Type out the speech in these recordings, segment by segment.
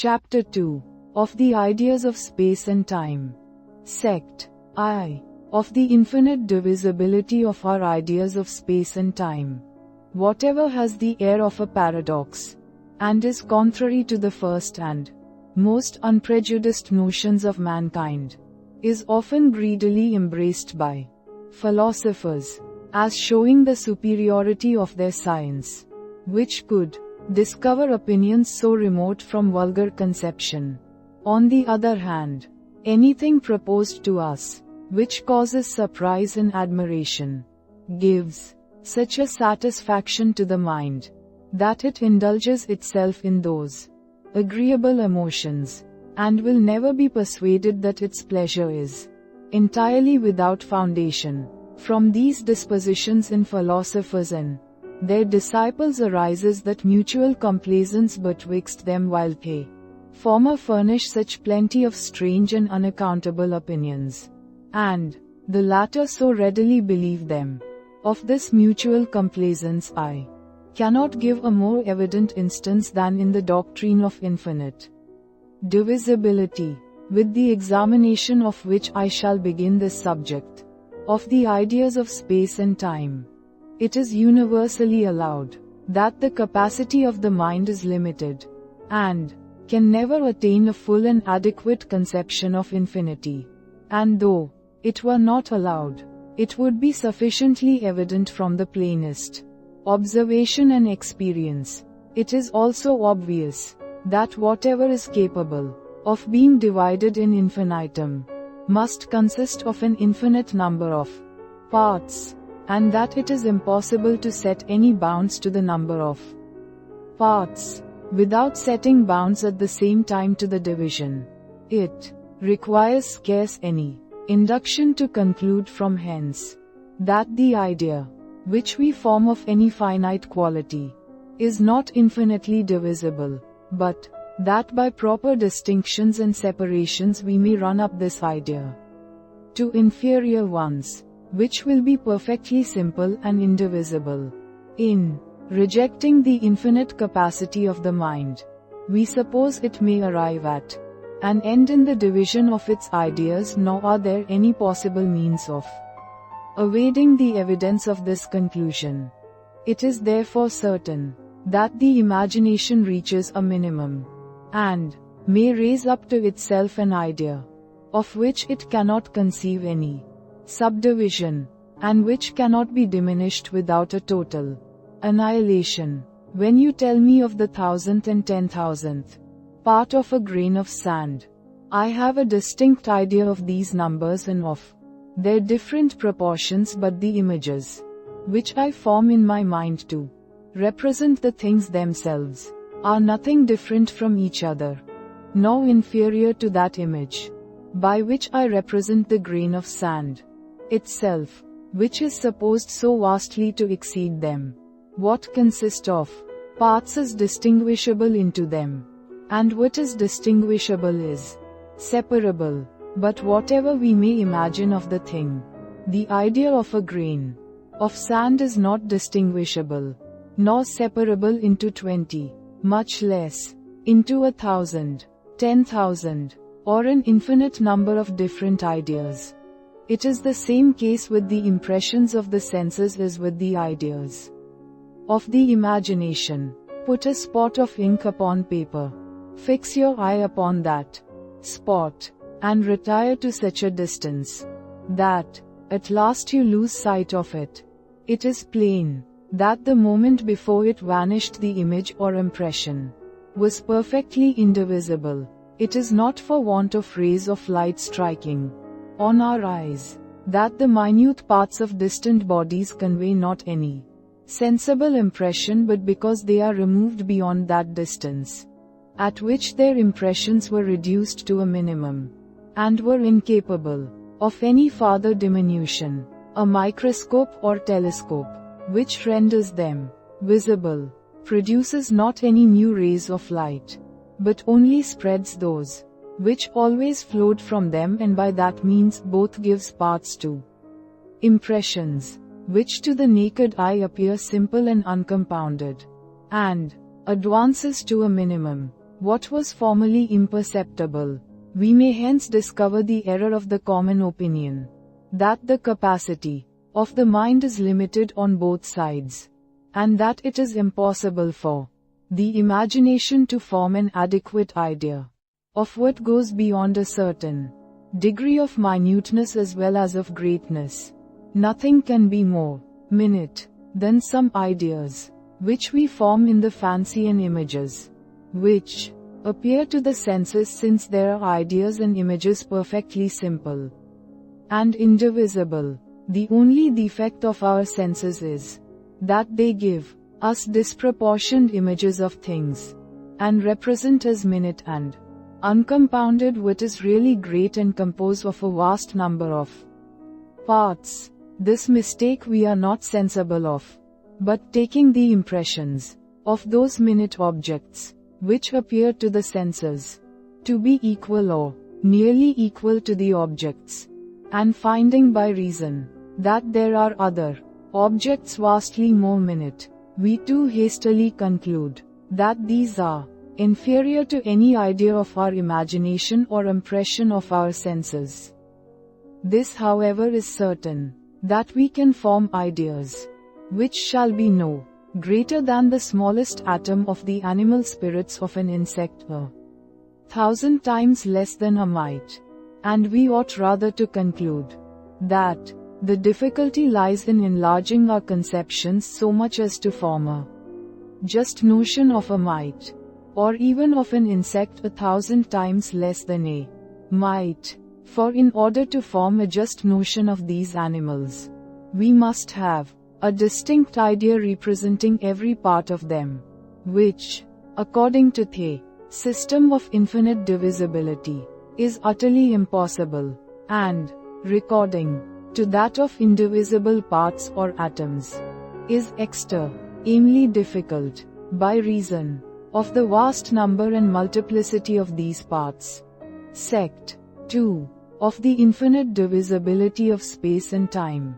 Chapter 2. Of the Ideas of Space and Time. Sect. I. Of the infinite divisibility of our ideas of space and time. Whatever has the air of a paradox, and is contrary to the first and most unprejudiced notions of mankind, is often greedily embraced by philosophers, as showing the superiority of their science, which could discover opinions so remote from vulgar conception. On the other hand, anything proposed to us, which causes surprise and admiration, gives such a satisfaction to the mind, that it indulges itself in those agreeable emotions, and will never be persuaded that its pleasure is entirely without foundation. From these dispositions in philosophers and their disciples arises that mutual complaisance betwixt them, while they former furnish such plenty of strange and unaccountable opinions, and the latter so readily believe them. Of this mutual complaisance I cannot give a more evident instance than in the doctrine of infinite divisibility, with the examination of which I shall begin this subject. Of the ideas of space and time. It is universally allowed that the capacity of the mind is limited, and can never attain a full and adequate conception of infinity. And though it were not allowed, it would be sufficiently evident from the plainest observation and experience. It is also obvious that whatever is capable of being divided in infinitum must consist of an infinite number of parts, and that it is impossible to set any bounds to the number of parts, without setting bounds at the same time to the division. It requires scarce any induction to conclude from hence, that the idea, which we form of any finite quality, is not infinitely divisible, but that by proper distinctions and separations we may run up this idea to inferior ones, which will be perfectly simple and indivisible. In rejecting the infinite capacity of the mind, we suppose it may arrive at an end in the division of its ideas, nor are there any possible means of evading the evidence of this conclusion. It is therefore certain that the imagination reaches a minimum, and may raise up to itself an idea, of which it cannot conceive any subdivision, and which cannot be diminished without a total annihilation. When you tell me of the 1,000th and 10,000th part of a grain of sand, I have a distinct idea of these numbers and of their different proportions, but the images which I form in my mind to represent the things themselves are nothing different from each other, nor inferior to that image by which I represent the grain of sand itself, which is supposed so vastly to exceed them. What consist of parts is distinguishable into them, and what is distinguishable is separable. But whatever we may imagine of the thing, the idea of a grain of sand is not distinguishable, nor separable into 20, much less into 1,000, 10,000, or an infinite number of different ideas. It is the same case with the impressions of the senses as with the ideas of the imagination. Put a spot of ink upon paper, fix your eye upon that spot, and retire to such a distance that at last you lose sight of it. It is plain that the moment before it vanished the image or impression was perfectly indivisible. It is not for want of rays of light striking on our eyes that the minute parts of distant bodies convey not any sensible impression, but because they are removed beyond that distance at which their impressions were reduced to a minimum, and were incapable of any farther diminution. A microscope or telescope, which renders them visible, produces not any new rays of light, but only spreads those which always flowed from them, and by that means both gives parts to impressions, which to the naked eye appear simple and uncompounded, and advances to a minimum, what was formerly imperceptible. We may hence discover the error of the common opinion that the capacity of the mind is limited on both sides, and that it is impossible for the imagination to form an adequate idea of what goes beyond a certain degree of minuteness as well as of greatness. Nothing can be more minute than some ideas which we form in the fancy and images which appear to the senses, since there are ideas and images perfectly simple and indivisible. The only defect of our senses is that they give us disproportioned images of things, and represent as minute and uncompounded what is really great and composed of a vast number of parts. This mistake we are not sensible of, but taking the impressions of those minute objects, which appear to the senses to be equal or nearly equal to the objects, and finding by reason that there are other objects vastly more minute, we too hastily conclude that these are inferior to any idea of our imagination or impression of our senses. This, however, is certain, that we can form ideas which shall be no greater than the smallest atom of the animal spirits of an insect, 1,000 times less than a mite. And we ought rather to conclude that the difficulty lies in enlarging our conceptions so much as to form a just notion of a mite, or even of an insect 1,000 times less than a mite. For in order to form a just notion of these animals, we must have a distinct idea representing every part of them, which, according to the system of infinite divisibility, is utterly impossible, and recording to that of indivisible parts or atoms is extremely difficult, by reason of the vast number and multiplicity of these parts. Sect 2. Of the infinite divisibility of space and time.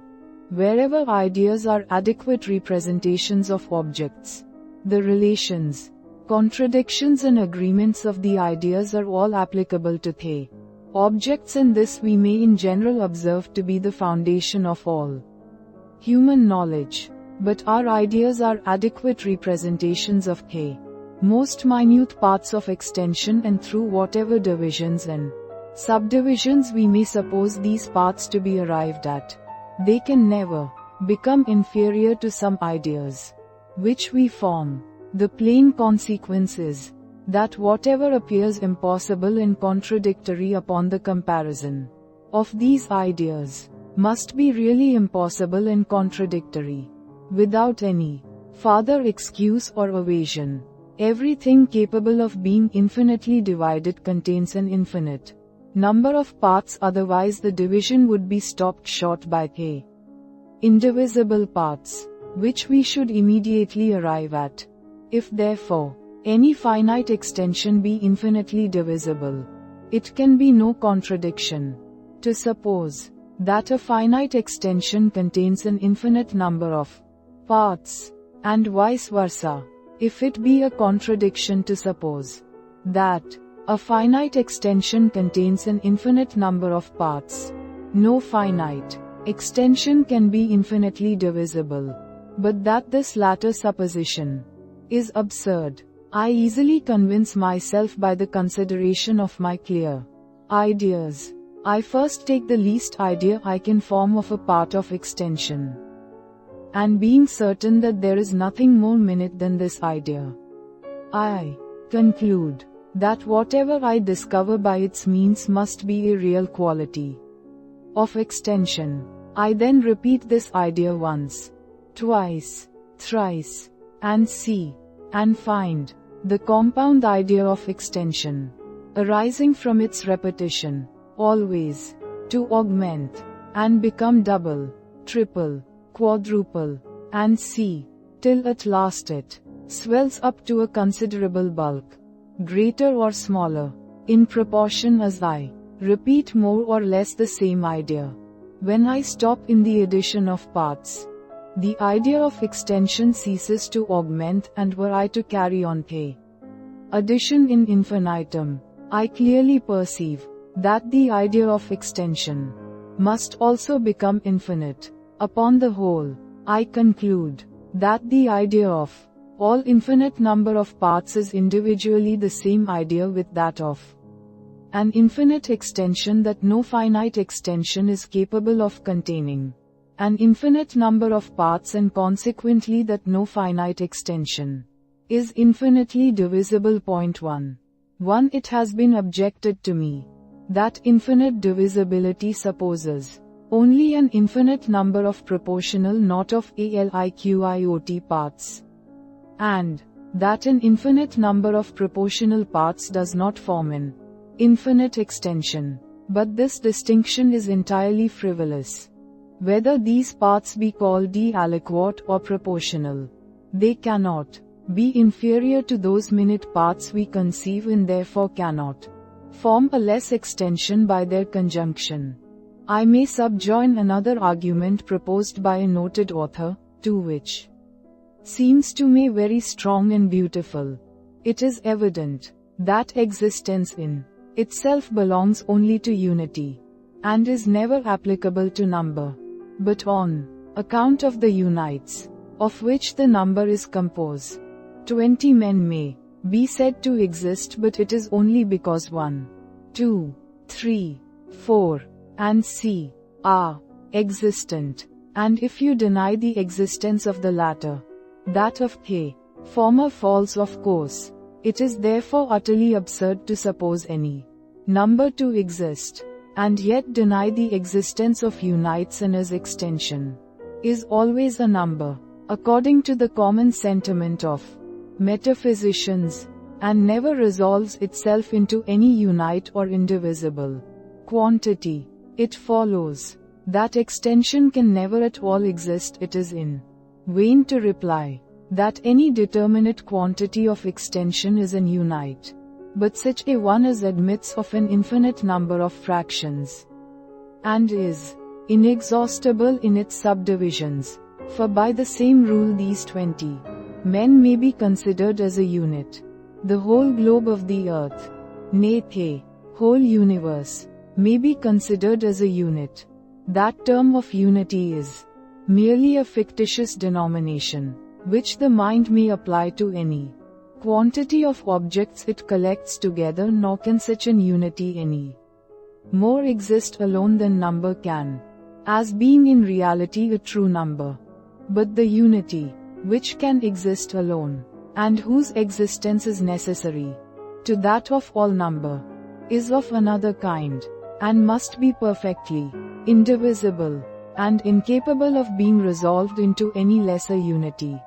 Wherever ideas are adequate representations of objects, the relations, contradictions and agreements of the ideas are all applicable to the objects, and this we may in general observe to be the foundation of all human knowledge. But our ideas are adequate representations of the most minute parts of extension, and through whatever divisions and subdivisions we may suppose these parts to be arrived at, they can never become inferior to some ideas which we form. The plain consequence is that whatever appears impossible and contradictory upon the comparison of these ideas must be really impossible and contradictory, without any farther excuse or evasion. Everything capable of being infinitely divided contains an infinite number of parts, otherwise the division would be stopped short by the indivisible parts, which we should immediately arrive at. If therefore any finite extension be infinitely divisible, it can be no contradiction to suppose that a finite extension contains an infinite number of parts, and vice versa. If it be a contradiction to suppose that a finite extension contains an infinite number of parts, no finite extension can be infinitely divisible. But that this latter supposition is absurd, I easily convince myself by the consideration of my clear ideas. I first take the least idea I can form of a part of extension, and being certain that there is nothing more minute than this idea, I conclude that whatever I discover by its means must be a real quality of extension. I then repeat this idea once, twice, thrice, and see, and find, the compound idea of extension, arising from its repetition, always, to augment, and become double, triple, quadruple, and see, till at last it swells up to a considerable bulk, greater or smaller, in proportion as I repeat more or less the same idea. When I stop in the addition of parts, the idea of extension ceases to augment, and were I to carry on the addition in infinitum, I clearly perceive that the idea of extension must also become infinite. Upon the whole, I conclude that the idea of all infinite number of parts is individually the same idea with that of an infinite extension that no finite extension is capable of containing an infinite number of parts, and consequently that no finite extension is infinitely divisible. Point 1. It has been objected to me that infinite divisibility supposes only an infinite number of proportional not of aliquot parts, and that an infinite number of proportional parts does not form an infinite extension. But this distinction is entirely frivolous. Whether these parts be called aliquot or proportional, they cannot be inferior to those minute parts we conceive, and therefore cannot form a less extension by their conjunction. I may subjoin another argument proposed by a noted author, to which seems to me very strong and beautiful. It is evident that existence in itself belongs only to unity, and is never applicable to number. But on account of the unites, of which the number is composed, 20 men may be said to exist, but it is only because 1, 2, 3, 4, and c are existent, and if you deny the existence of the latter, that of the former falls of course. It is therefore utterly absurd to suppose any number to exist, and yet deny the existence of unites, and as extension is always a number, according to the common sentiment of metaphysicians, and never resolves itself into any unite or indivisible quantity. It follows that extension can never at all exist. It is in vain to reply that any determinate quantity of extension is an unite, but such a one as admits of an infinite number of fractions, and is inexhaustible in its subdivisions. For by the same rule these 20 men may be considered as a unit. The whole globe of the earth, nay the whole universe, may be considered as a unit. That term of unity is merely a fictitious denomination, which the mind may apply to any quantity of objects it collects together, nor can such an unity any more exist alone than number can, as being in reality a true number. But the unity, which can exist alone, and whose existence is necessary to that of all number, is of another kind, and must be perfectly indivisible, and incapable of being resolved into any lesser unity.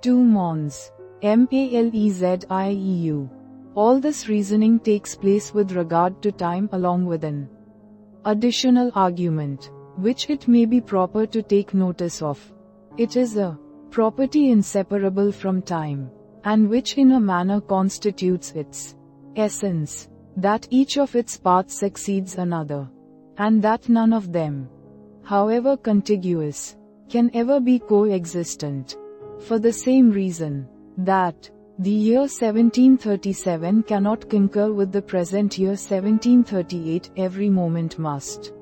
2 Mons. Malezieuu. All this reasoning takes place with regard to time, along with an additional argument, which it may be proper to take notice of. It is a property inseparable from time, and which in a manner constitutes its essence, that each of its parts succeeds another, and that none of them, however contiguous, can ever be coexistent. For the same reason that the year 1737 cannot concur with the present year 1738, every moment must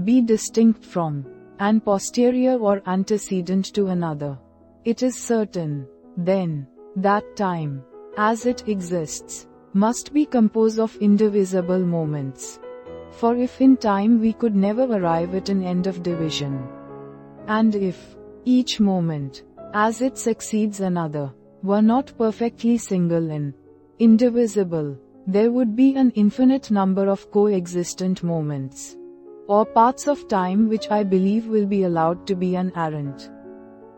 be distinct from, and posterior or antecedent to another. It is certain, then, that time, as it exists, must be composed of indivisible moments. For if in time we could never arrive at an end of division, and if each moment, as it succeeds another, were not perfectly single and indivisible, there would be an infinite number of coexistent moments, or parts of time, which I believe will be allowed to be an arrant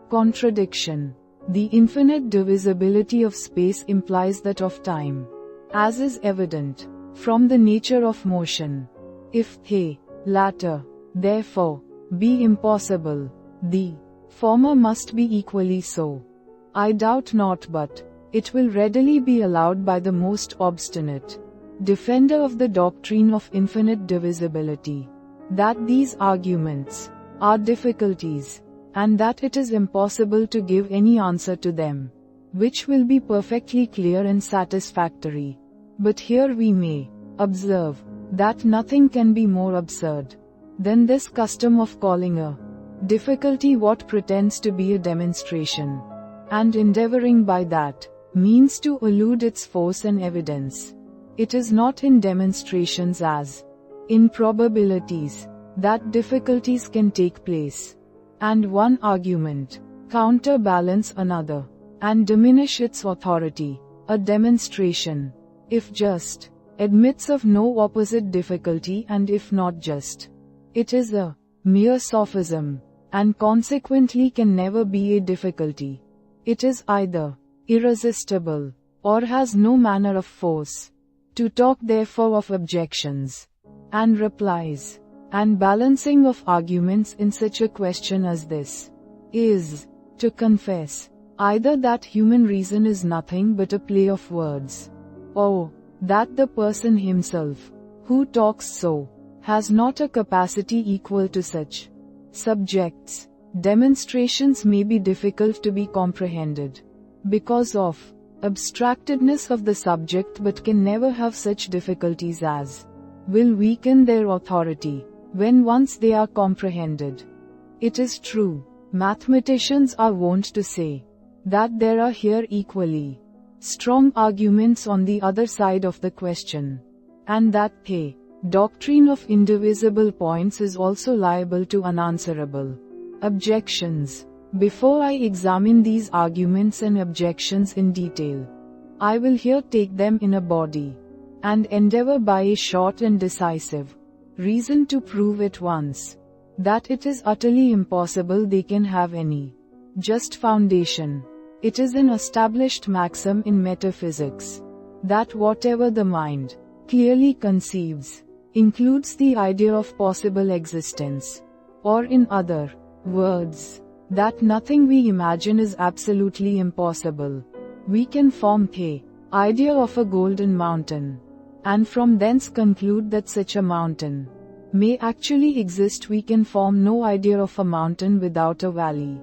contradiction. The infinite divisibility of space implies that of time, as is evident from the nature of motion. If the latter, therefore, be impossible, the former must be equally so. I doubt not but it will readily be allowed by the most obstinate defender of the doctrine of infinite divisibility, that these arguments are difficulties, and that it is impossible to give any answer to them. which will be perfectly clear and satisfactory. But here we may observe that nothing can be more absurd than this custom of calling a difficulty what pretends to be a demonstration, and endeavoring by that means to elude its force and evidence. It is not in demonstrations as in probabilities that difficulties can take place, and one argument counterbalance another, and diminish its authority. A demonstration, if just, admits of no opposite difficulty, and if not just, it is a mere sophism, and consequently can never be a difficulty. It is either irresistible, or has no manner of force. To talk therefore of objections, and replies, and balancing of arguments in such a question as this, is to confess either that human reason is nothing but a play of words, or that the person himself, who talks so, has not a capacity equal to such subjects. Demonstrations may be difficult to be comprehended because of abstractedness of the subject, but can never have such difficulties as will weaken their authority when once they are comprehended. It is true, mathematicians are wont to say that there are here equally strong arguments on the other side of the question, and that the doctrine of indivisible points is also liable to unanswerable objections. Before I examine these arguments and objections in detail, I will here take them in a body, and endeavor by a short and decisive reason to prove at once that it is utterly impossible they can have any just foundation. It is an established maxim in metaphysics that whatever the mind clearly conceives includes the idea of possible existence, or in other words, that nothing we imagine is absolutely impossible. We can form the idea of a golden mountain, and from thence conclude that such a mountain may actually exist. We can form no idea of a mountain without a valley,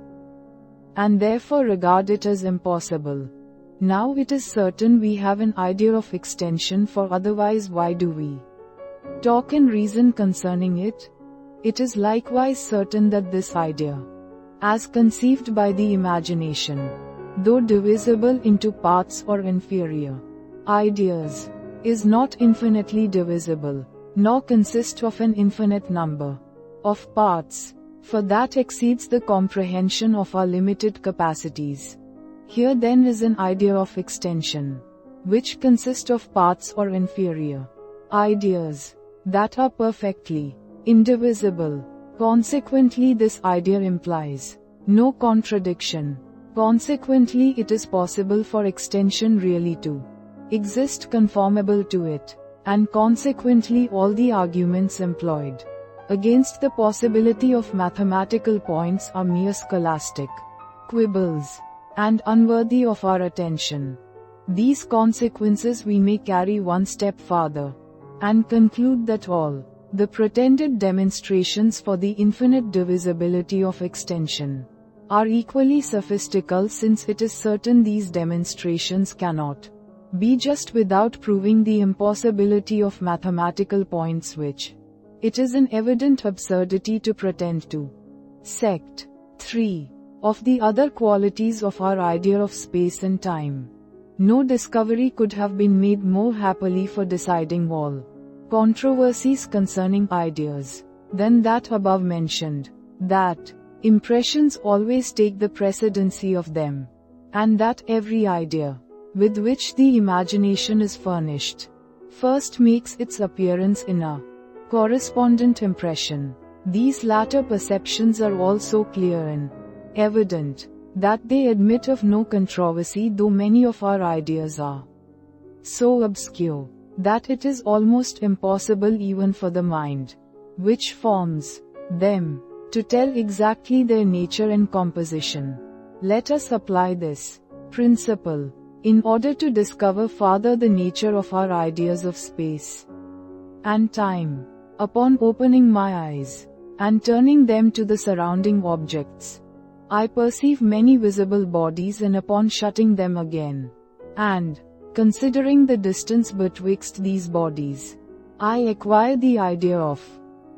and therefore regard it as impossible. Now it is certain we have an idea of extension, for otherwise why do we talk and reason concerning it? It is likewise certain that this idea, as conceived by the imagination, though divisible into parts or inferior ideas, is not infinitely divisible, nor consists of an infinite number of parts, for that exceeds the comprehension of our limited capacities. Here then is an idea of extension, which consists of parts or inferior ideas that are perfectly indivisible. Consequently, this idea implies no contradiction. Consequently, it is possible for extension really to exist conformable to it, and consequently all the arguments employed against the possibility of mathematical points are mere scholastic quibbles, and unworthy of our attention. These consequences we may carry one step farther, and conclude that all the pretended demonstrations for the infinite divisibility of extension are equally sophistical, since it is certain these demonstrations cannot be just without proving the impossibility of mathematical points, which it is an evident absurdity to pretend to. Sect 3. Of the other qualities of our idea of space and time, no discovery could have been made more happily for deciding all controversies concerning ideas than that above mentioned, that impressions always take the precedency of them, and that every idea with which the imagination is furnished first makes its appearance in a correspondent impression. These latter perceptions are all so clear and evident that they admit of no controversy, though many of our ideas are so obscure that it is almost impossible even for the mind which forms them to tell exactly their nature and composition. Let us apply this principle in order to discover farther the nature of our ideas of space and time. Upon opening my eyes and turning them to the surrounding objects, I perceive many visible bodies, and upon shutting them again, and considering the distance betwixt these bodies, I acquire the idea of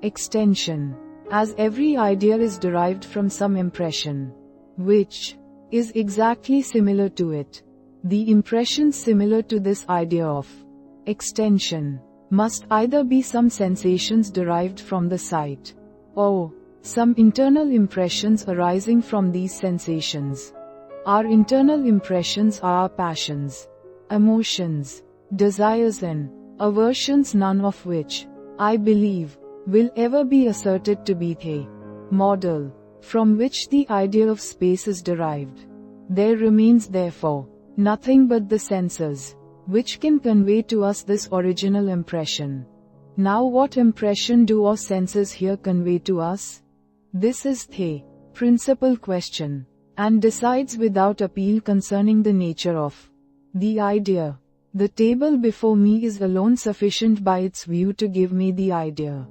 extension, as every idea is derived from some impression, which is exactly similar to it. The impressions similar to this idea of extension must either be some sensations derived from the sight, or some internal impressions arising from these sensations. Our internal impressions are our passions, emotions, desires and aversions, none of which, I believe, will ever be asserted to be the model from which the idea of space is derived. There remains therefore nothing but the senses, which can convey to us this original impression. Now what impression do our senses here convey to us? This is the principal question, and decides without appeal concerning the nature of the idea. The table before me is alone sufficient by its view to give me the idea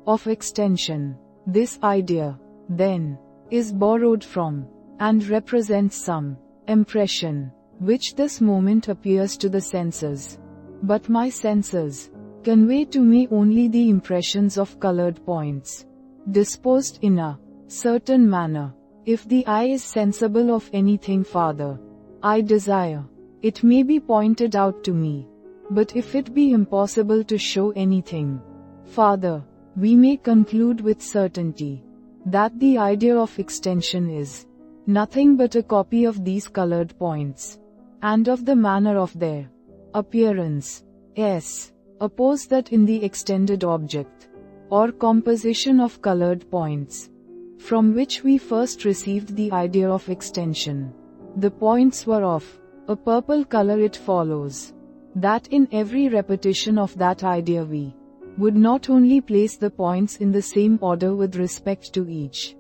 of extension. This idea, then, is borrowed from, and represents some impression, which this moment appears to the senses. But my senses convey to me only the impressions of colored points, disposed in a certain manner. If the eye is sensible of anything farther, I desire, it may be pointed out to me. But if it be impossible to show anything farther, we may conclude with certainty that the idea of extension is nothing but a copy of these colored points, and of the manner of their appearance. Suppose that in the extended object, or composition of colored points, from which we first received the idea of extension, the points were of a purple color, it follows that in every repetition of that idea we would not only place the points in the same order with respect to each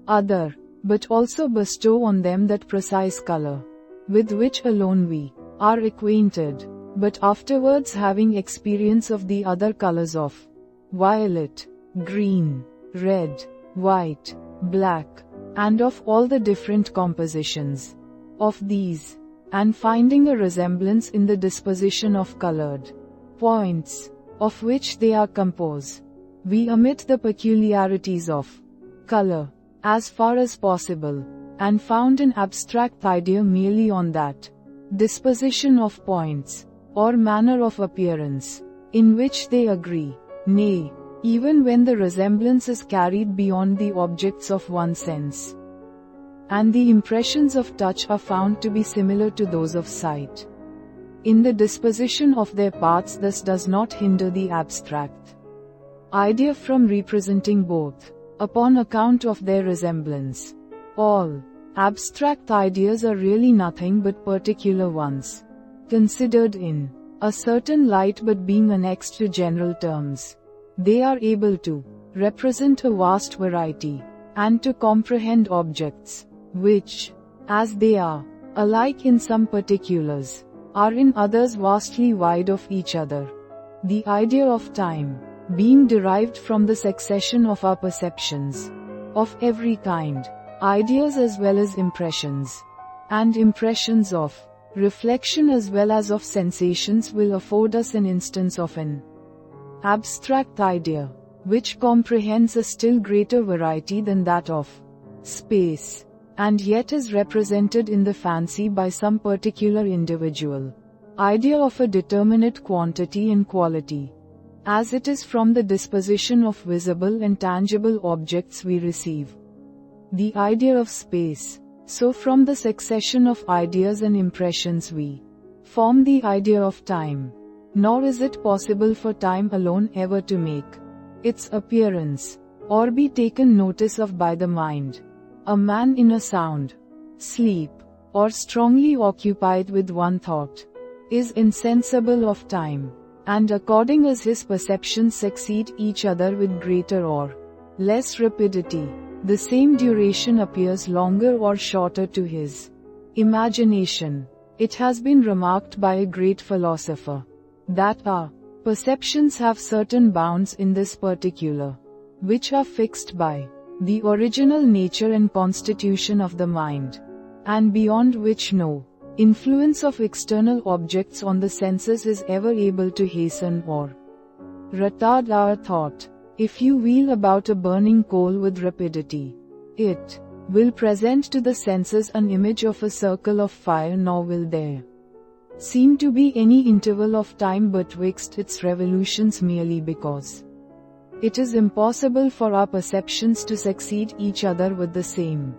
other, but also bestow on them that precise color, with which alone we are acquainted. But afterwards, having experience of the other colors of violet, green, red, white, black, and of all the different compositions of these, and finding a resemblance in the disposition of colored points, of which they are composed, we omit the peculiarities of color as far as possible, and found an abstract idea merely on that disposition of points, or manner of appearance, in which they agree. Nay, even when the resemblance is carried beyond the objects of one sense, and the impressions of touch are found to be similar to those of sight, in the disposition of their parts, this does not hinder the abstract idea from representing both, upon account of their resemblance. All abstract ideas are really nothing but particular ones, considered in a certain light, but being annexed to general terms, they are able to represent a vast variety, and to comprehend objects, which, as they are alike in some particulars, are in others vastly wide of each other. The idea of time, being derived from the succession of our perceptions, of every kind, ideas as well as impressions, and impressions of reflection as well as of sensations, will afford us an instance of an abstract idea, which comprehends a still greater variety than that of space, and yet is represented in the fancy by some particular individual idea of a determinate quantity and quality, as it is from the disposition of visible and tangible objects we receive the idea of space, so from the succession of ideas and impressions we form the idea of time. Nor is it possible for time alone ever to make its appearance, or be taken notice of by the mind. A man in a sound sleep, or strongly occupied with one thought, is insensible of time, and according as his perceptions succeed each other with greater or less rapidity, the same duration appears longer or shorter to his imagination. It has been remarked by a great philosopher that our perceptions have certain bounds in this particular, which are fixed by the original nature and constitution of the mind, and beyond which no influence of external objects on the senses is ever able to hasten or retard our thought. If you wheel about a burning coal with rapidity, it will present to the senses an image of a circle of fire, nor will there seem to be any interval of time betwixt its revolutions, merely because it is impossible for our perceptions to succeed each other with the same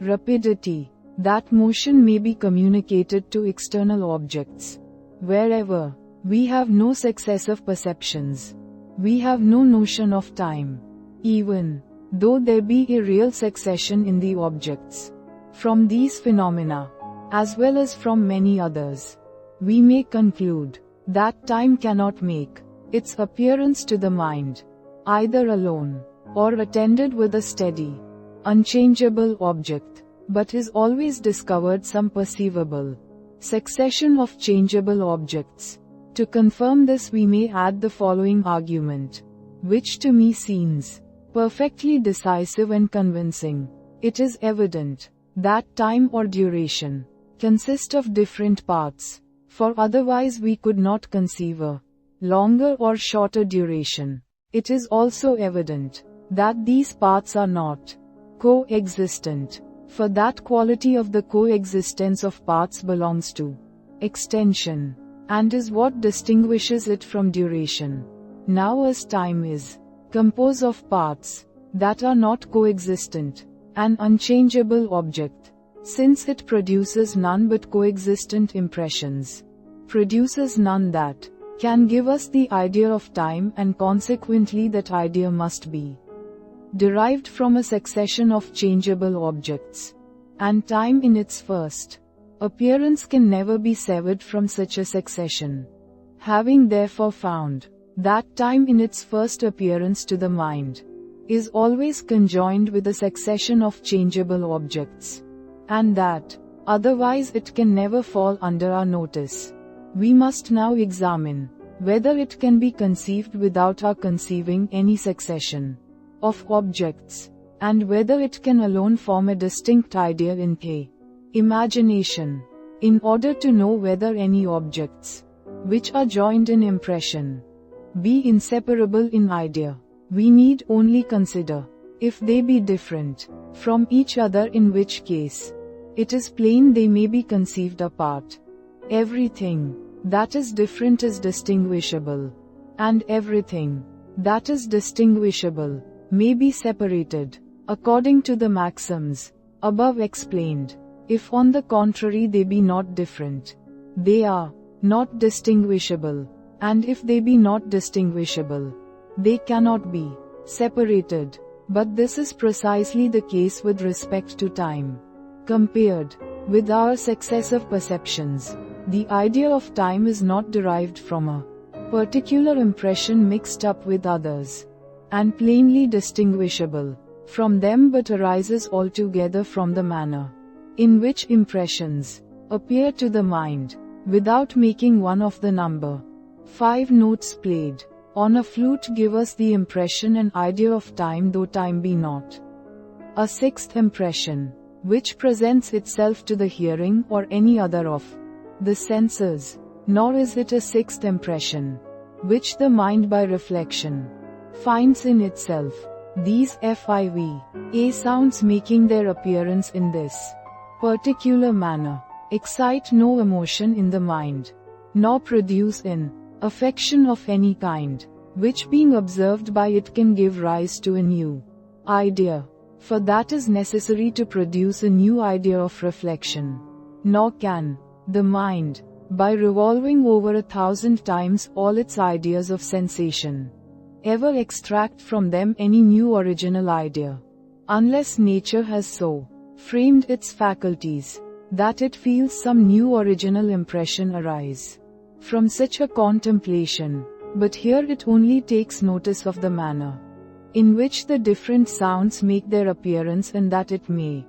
rapidity. That motion may be communicated to external objects. Wherever we have no successive perceptions, we have no notion of time, even though there be a real succession in the objects. From these phenomena, as well as from many others, we may conclude that time cannot make its appearance to the mind, either alone, or attended with a steady, unchangeable object, but is always discovered some perceivable succession of changeable objects. To confirm this, we may add the following argument, which to me seems perfectly decisive and convincing. It is evident that time or duration consist of different parts, for otherwise we could not conceive a longer or shorter duration. It is also evident that these parts are not coexistent, for that quality of the coexistence of parts belongs to extension, and is what distinguishes it from duration. Now as time is composed of parts that are not coexistent, an unchangeable object, since it produces none but coexistent impressions, produces none that can give us the idea of time, and consequently that idea must be derived from a succession of changeable objects. And time in its first appearance can never be severed from such a succession. Having therefore found that time in its first appearance to the mind is always conjoined with a succession of changeable objects, and that otherwise it can never fall under our notice, we must now examine whether it can be conceived without our conceiving any succession of objects, and whether it can alone form a distinct idea in the imagination. In order to know whether any objects, which are joined in impression, be inseparable in idea, we need only consider if they be different from each other, in which case it is plain they may be conceived apart. Everything that is different is distinguishable, and everything that is distinguishable may be separated, according to the maxims above explained. If on the contrary they be not different, they are not distinguishable, and if they be not distinguishable, they cannot be separated. But this is precisely the case with respect to time. Compared with our successive perceptions, the idea of time is not derived from a particular impression mixed up with others, and plainly distinguishable from them, but arises altogether from the manner in which impressions appear to the mind, without making one of the number. 5 notes played on a flute give us the impression and idea of time, though time be not a sixth impression, which presents itself to the hearing or any other of the senses, nor is it a sixth impression, which the mind by reflection finds in itself. These five sounds making their appearance in this particular manner excite no emotion in the mind, nor produce an affection of any kind, which being observed by it can give rise to a new idea, for that is necessary to produce a new idea of reflection. Nor can the mind, by revolving over 1,000 times all its ideas of sensation, ever extract from them any new original idea, unless nature has so framed its faculties that it feels some new original impression arise from such a contemplation. But here it only takes notice of the manner in which the different sounds make their appearance, and that it may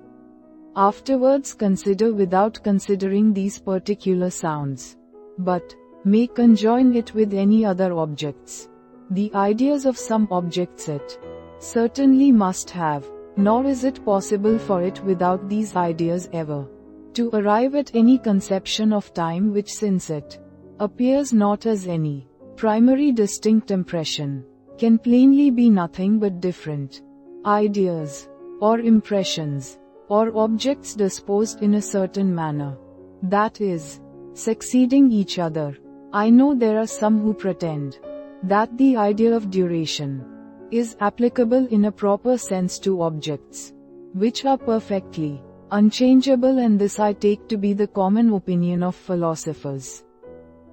afterwards consider without considering these particular sounds, but may conjoin it with any other objects, the ideas of some objects it certainly must have, nor is it possible for it without these ideas ever to arrive at any conception of time which, since it appears not as any primary distinct impression, can plainly be nothing but different ideas, or impressions, or objects disposed in a certain manner, that is, succeeding each other. I know there are some who pretend that the idea of duration is applicable in a proper sense to objects which are perfectly unchangeable, and this I take to be the common opinion of philosophers,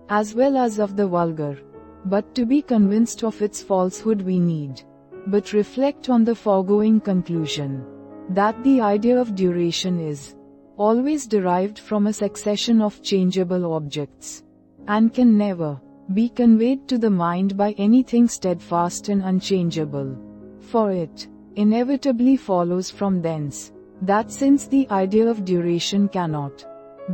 as well as of the vulgar. But to be convinced of its falsehood we need but reflect on the foregoing conclusion, that the idea of duration is always derived from a succession of changeable objects, and can never be conveyed to the mind by anything steadfast and unchangeable. For it inevitably follows from thence, that since the idea of duration cannot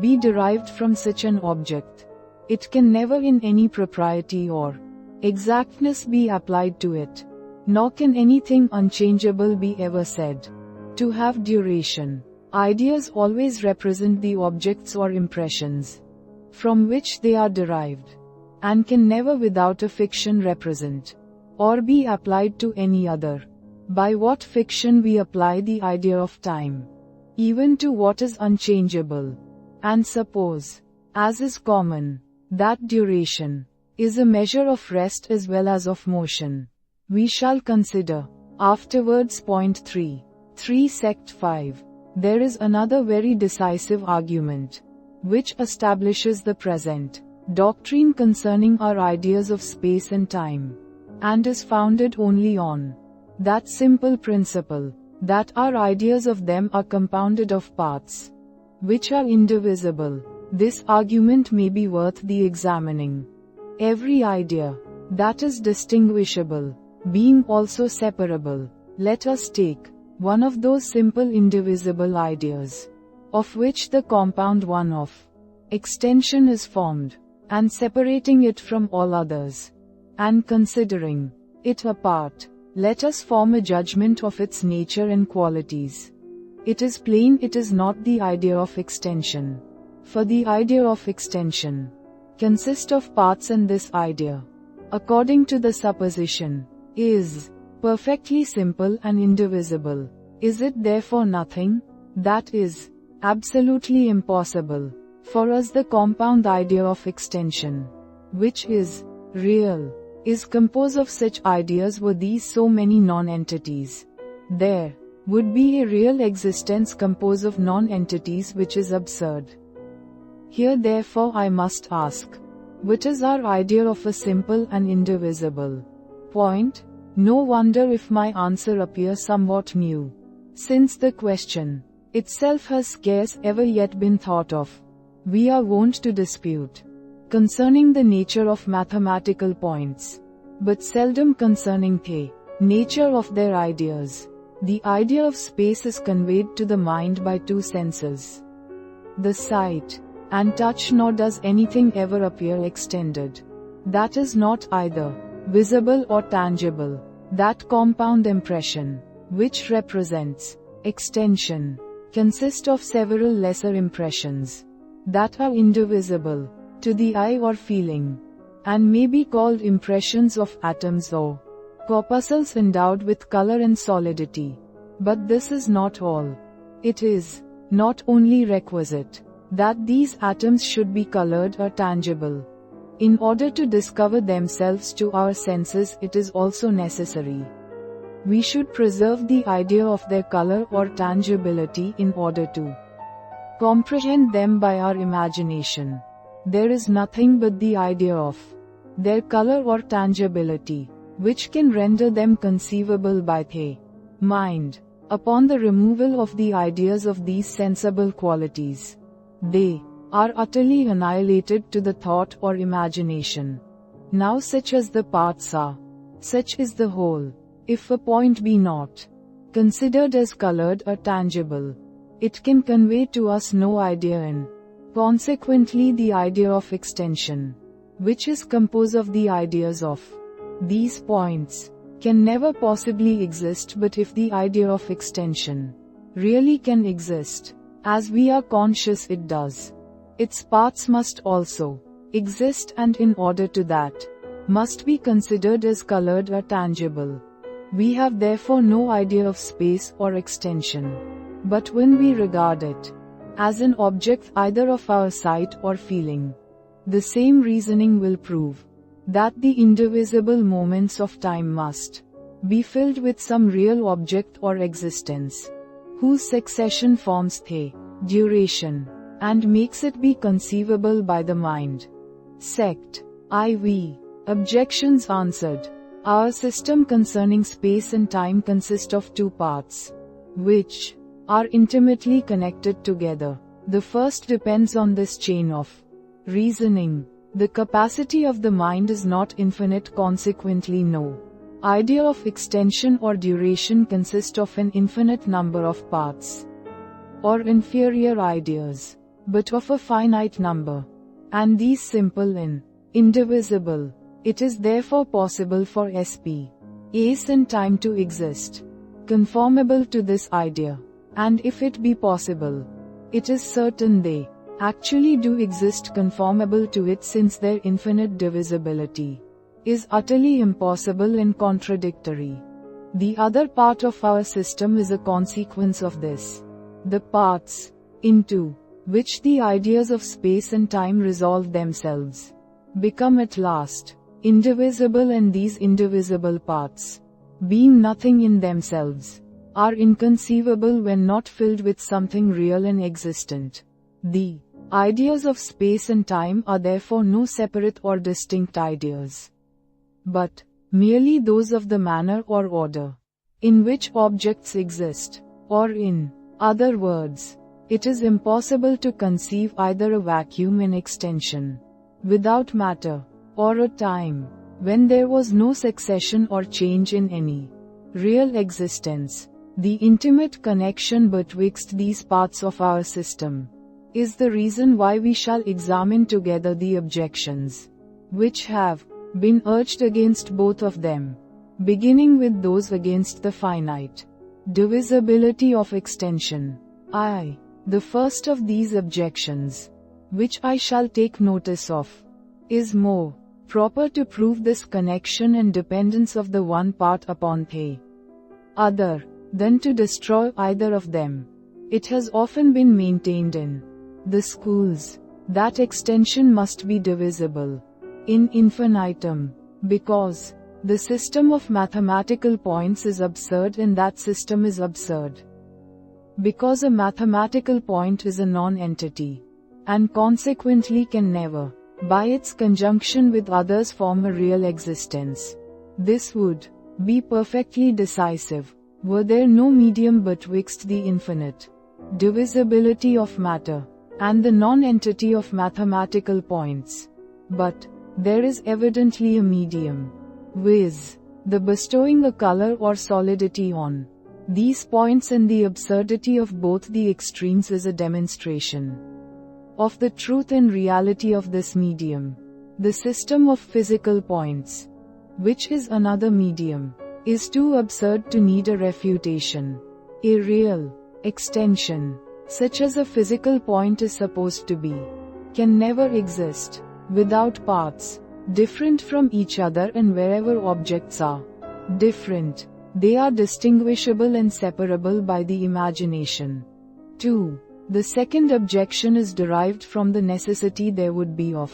be derived from such an object, it can never in any propriety or exactness be applied to it, nor can anything unchangeable be ever said to have duration. Ideas always represent the objects or impressions from which they are derived, and can never without a fiction represent or be applied to any other. By what fiction we apply the idea of time, even to what is unchangeable, and suppose, as is common, that duration is a measure of rest as well as of motion. We shall consider afterwards point 3 Sect 5. There is another very decisive argument, which establishes the present doctrine concerning our ideas of space and time, and is founded only on that simple principle, that our ideas of them are compounded of parts, which are indivisible. This argument may be worth the examining. Every idea that is distinguishable, being also separable. Let us take one of those simple indivisible ideas, of which the compound one of extension is formed, and separating it from all others, and considering it apart, let us form a judgment of its nature and qualities. It is plain it is not the idea of extension, for the idea of extension consists of parts, and this idea, according to the supposition, is perfectly simple and indivisible. Is it therefore nothing? That is absolutely impossible. For us the compound idea of extension, which is real, is composed of such ideas. Were these so many non-entities, there would be a real existence composed of non-entities, which is absurd. Here therefore I must ask, what is our idea of a simple and indivisible point? No wonder if my answer appears somewhat new, since the question itself has scarce ever yet been thought of. We are wont to dispute concerning the nature of mathematical points, but seldom concerning the nature of their ideas. The idea of space is conveyed to the mind by two senses, the sight and touch, nor does anything ever appear extended that is not either visible or tangible. That compound impression, which represents extension, consists of several lesser impressions that are indivisible to the eye or feeling, and may be called impressions of atoms or corpuscles endowed with color and solidity. But this is not all. It is not only requisite that these atoms should be colored or tangible. In order to discover themselves to our senses, it is also necessary we should preserve the idea of their color or tangibility in order to comprehend them by our imagination. There is nothing but the idea of their color or tangibility which can render them conceivable by the mind. Upon the removal of the ideas of these sensible qualities, they are utterly annihilated to the thought or imagination. Now such as the parts are, such is the whole. If a point be not considered as colored or tangible, it can convey to us no idea, and consequently the idea of extension, which is composed of the ideas of these points, can never possibly exist, but if the idea of extension really can exist, as we are conscious it does, its parts must also exist, and in order to that, must be considered as colored or tangible. We have therefore no idea of space or extension. But when we regard it as an object either of our sight or feeling, the same reasoning will prove that the indivisible moments of time must be filled with some real object or existence, whose succession forms the duration, and makes it be conceivable by the mind. Sect. IV. Objections answered. Our system concerning space and time consists of two parts, which are intimately connected together. The first depends on this chain of reasoning. The capacity of the mind is not infinite, consequently no idea of extension or duration consists of an infinite number of parts or inferior ideas, but of a finite number, and these simple and indivisible. It is therefore possible for space and time to exist conformable to this idea, and if it be possible, it is certain they actually do exist conformable to it, since their infinite divisibility is utterly impossible and contradictory. The other part of our system is a consequence of this. The parts into which the ideas of space and time resolve themselves become at last indivisible, and these indivisible parts, being nothing in themselves, are inconceivable when not filled with something real and existent. The ideas of space and time are therefore no separate or distinct ideas, but merely those of the manner or order in which objects exist, or in other words, it is impossible to conceive either a vacuum in extension without matter, or a time when there was no succession or change in any real existence. The intimate connection betwixt these parts of our system is the reason why we shall examine together the objections which have been urged against both of them, beginning with those against the finite divisibility of extension. The first of these objections, which I shall take notice of, is more proper to prove this connection and dependence of the one part upon the other, than to destroy either of them. It has often been maintained in the schools that extension must be divisible in infinitum, because the system of mathematical points is absurd, and that system is absurd because a mathematical point is a non-entity, and consequently can never, by its conjunction with others, form a real existence. This would be perfectly decisive were there no medium betwixt the infinite divisibility of matter and the non-entity of mathematical points. But there is evidently a medium, viz., the bestowing a color or solidity on these points, and the absurdity of both the extremes is a demonstration of the truth and reality of this medium. The system of physical points, which is another medium, is too absurd to need a refutation. A real extension, such as a physical point is supposed to be, can never exist without parts different from each other, and wherever objects are different, they are distinguishable and separable by the imagination. 2. The second objection is derived from the necessity there would be of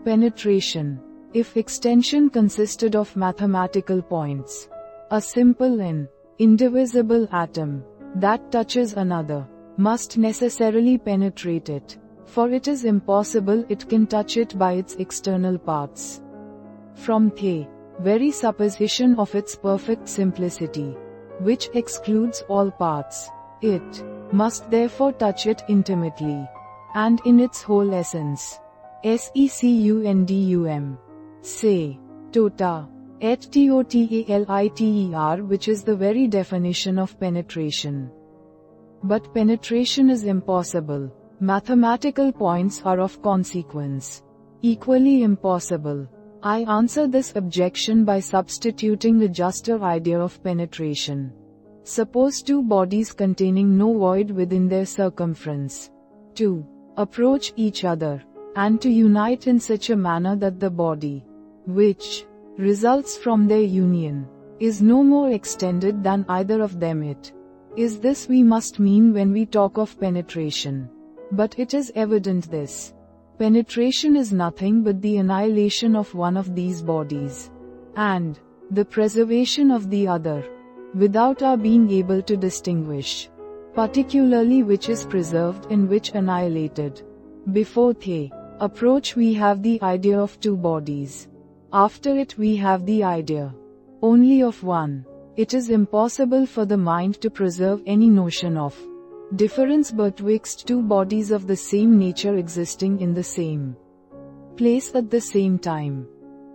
penetration if extension consisted of mathematical points. A simple and indivisible atom that touches another must necessarily penetrate it, for it is impossible it can touch it by its external parts. From the very supposition of its perfect simplicity, which excludes all parts, it must therefore touch it intimately, and in its whole essence. Secundum. Say, tota, et totaliter, which is the very definition of penetration. But penetration is impossible. Mathematical points are of consequence equally impossible. I answer this objection by substituting the juster idea of penetration. Suppose two bodies containing no void within their circumference. 2. Approach each other, and to unite in such a manner that the body, which results from their union, is no more extended than either of them it is. This we must mean when we talk of penetration. But it is evident this penetration is nothing but the annihilation of one of these bodies, and the preservation of the other, without our being able to distinguish particularly which is preserved and which annihilated. Before the approach we have the idea of two bodies. After it we have the idea only of one. It is impossible for the mind to preserve any notion of difference betwixt two bodies of the same nature existing in the same place at the same time.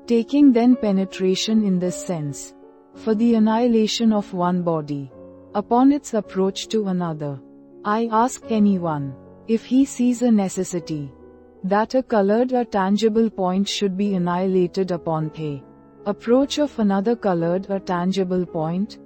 Taking then penetration in this sense, for the annihilation of one body, upon its approach to another, I ask anyone, if he sees a necessity, that a colored or tangible point should be annihilated upon the approach of another colored or tangible point?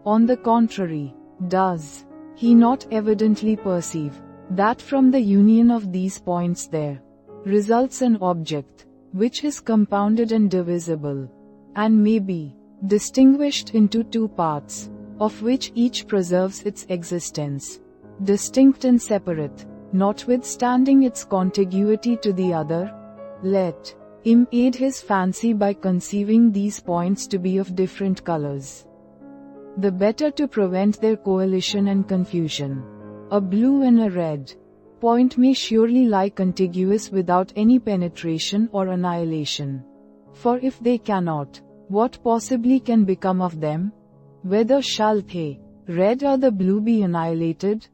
On the contrary, does he not evidently perceive that from the union of these points there results an object, which is compounded and divisible, and may be distinguished into two parts, of which each preserves its existence, distinct and separate, notwithstanding its contiguity to the other? Let him aid his fancy by conceiving these points to be of different colors, the better to prevent their coalition and confusion. A blue and a red point may surely lie contiguous without any penetration or annihilation. For if they cannot, what possibly can become of them? Whether shall the red or the blue be annihilated?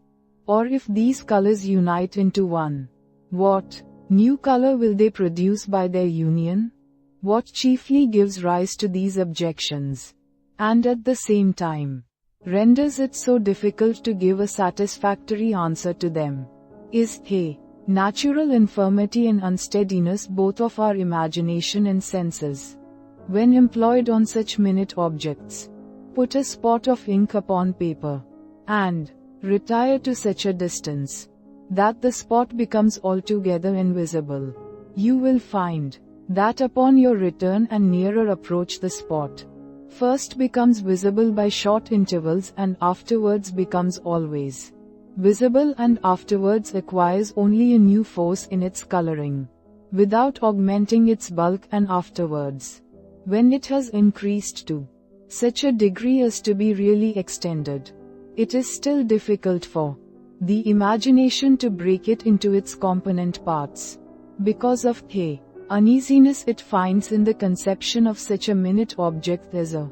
Or if these colors unite into one, what new color will they produce by their union? What chiefly gives rise to these objections, and at the same time renders it so difficult to give a satisfactory answer to them, is the natural infirmity and unsteadiness both of our imagination and senses. When employed on such minute objects, put a spot of ink upon paper, and retire to such a distance that the spot becomes altogether invisible. You will find that upon your return and nearer approach the spot first becomes visible by short intervals and afterwards becomes always visible, and afterwards acquires only a new force in its coloring, without augmenting its bulk, and afterwards, when it has increased to such a degree as to be really extended, it is still difficult for the imagination to break it into its component parts, because of the uneasiness it finds in the conception of such a minute object as a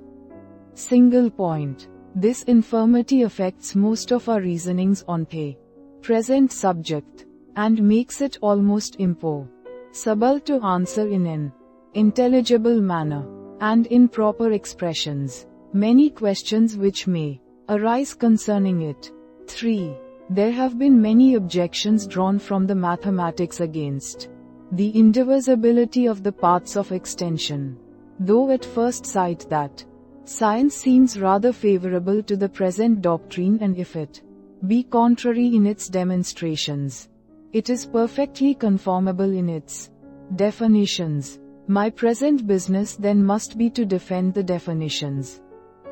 single point. This infirmity affects most of our reasonings on the present subject, and makes it almost impossible to answer in an intelligible manner, and in proper expressions, many questions which may arise concerning it. 3. There have been many objections drawn from the mathematics against the indivisibility of the paths of extension, though at first sight that science seems rather favorable to the present doctrine, and if it be contrary in its demonstrations, it is perfectly conformable in its definitions. My present business then must be to defend the definitions,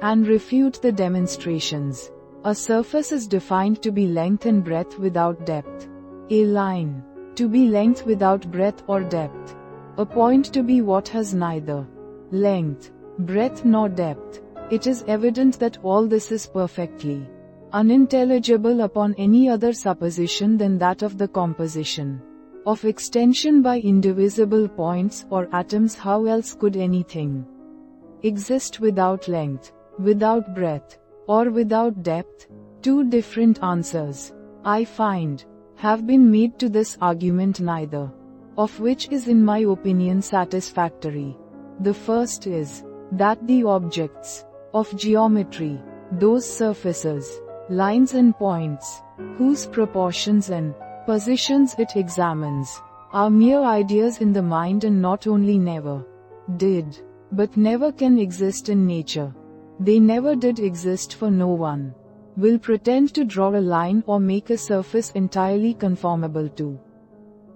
and refute the demonstrations. A surface is defined to be length and breadth without depth. A line to be length without breadth or depth. A point to be what has neither length, breadth nor depth. It is evident that all this is perfectly unintelligible upon any other supposition than that of the composition of extension by indivisible points or atoms. How else could anything exist without length, without breadth, or without depth? Two different answers, I find, have been made to this argument, neither of which is in my opinion satisfactory. The first is that the objects of geometry, those surfaces, lines and points, whose proportions and positions it examines, are mere ideas in the mind, and not only never did, but never can exist in nature. They never did exist for no one. Will pretend to draw a line or make a surface entirely conformable to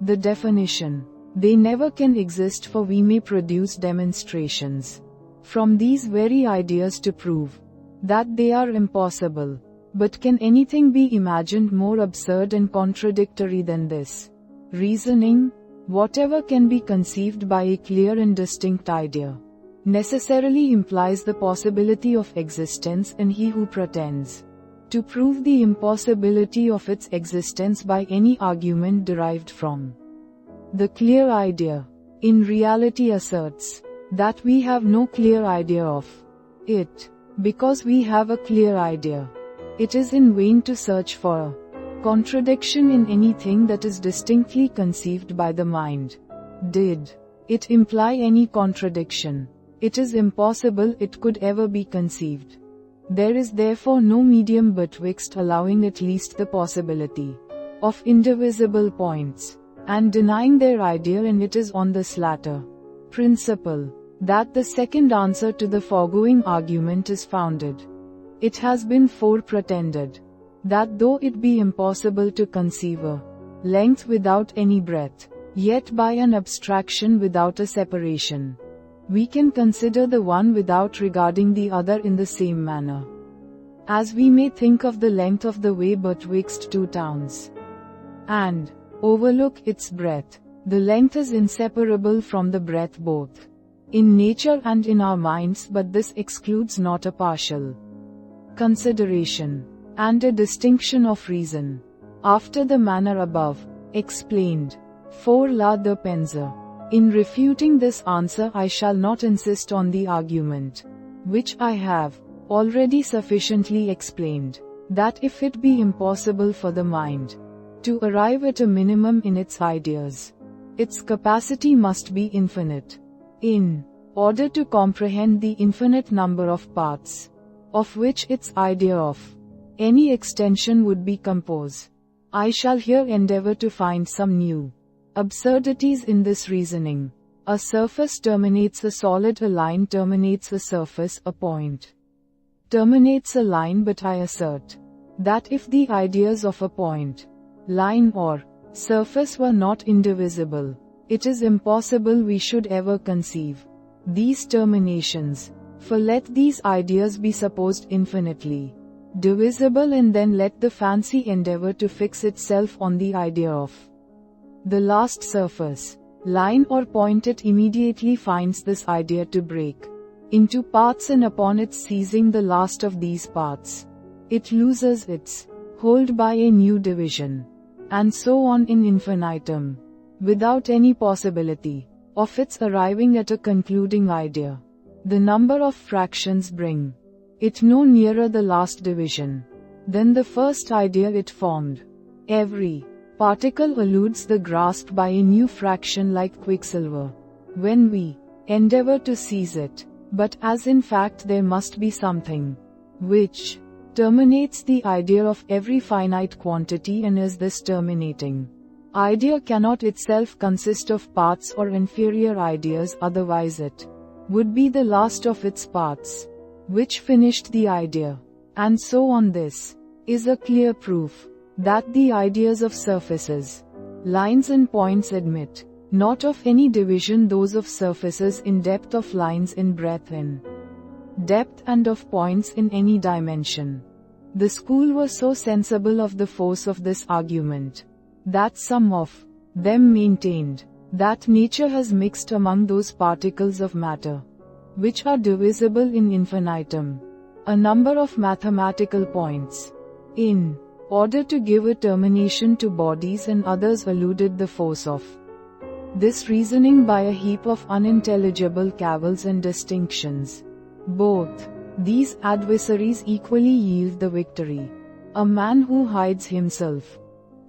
the definition. They never can exist, for we may produce demonstrations from these very ideas to prove that they are impossible. But can anything be imagined more absurd and contradictory than this reasoning? Whatever can be conceived by a clear and distinct idea necessarily implies the possibility of existence in he who pretends to prove the impossibility of its existence by any argument derived from the clear idea, in reality asserts that we have no clear idea of it. Because we have a clear idea, it is in vain to search for a contradiction in anything that is distinctly conceived by the mind. Did it imply any contradiction, it is impossible it could ever be conceived. There is therefore no medium betwixt allowing at least the possibility of indivisible points and denying their idea, and it is on this latter principle that the second answer to the foregoing argument is founded. It has been fore pretended that though it be impossible to conceive a length without any breadth, yet by an abstraction without a separation, we can consider the one without regarding the other in the same manner as we may think of the length of the way betwixt two towns, and overlook its breadth. The length is inseparable from the breadth both in nature and in our minds, but this excludes not a partial consideration and a distinction of reason, after the manner above explained. For la de pensa. In refuting this answer, I shall not insist on the argument, which I have already sufficiently explained, that if it be impossible for the mind to arrive at a minimum in its ideas, its capacity must be infinite. In order to comprehend the infinite number of parts, of which its idea of any extension would be composed, I shall here endeavor to find some new absurdities in this reasoning. A surface terminates a solid, a line terminates a surface, a point terminates a line, but I assert that if the ideas of a point, line or surface were not indivisible, it is impossible we should ever conceive these terminations. For let these ideas be supposed infinitely divisible, and then let the fancy endeavor to fix itself on the idea of the last surface, line or point. It immediately finds this idea to break into parts, and upon its seizing the last of these parts, it loses its hold by a new division, and so on in infinitum, without any possibility of its arriving at a concluding idea. The number of fractions bring it no nearer the last division than the first idea it formed. Every particle eludes the grasp by a new fraction like quicksilver when we endeavor to seize it. But as in fact there must be something which terminates the idea of every finite quantity, and as this terminating idea cannot itself consist of parts or inferior ideas, otherwise it would be the last of its parts which finished the idea. And so on. This is a clear proof that the ideas of surfaces, lines and points admit not of any division, those of surfaces in depth, of lines in breadth in depth, and of points in any dimension. The school were so sensible of the force of this argument that some of them maintained that nature has mixed among those particles of matter which are divisible in infinitum a number of mathematical points, in order to give a termination to bodies, and others eluded the force of this reasoning by a heap of unintelligible cavils and distinctions. Both these adversaries equally yield the victory. A man who hides himself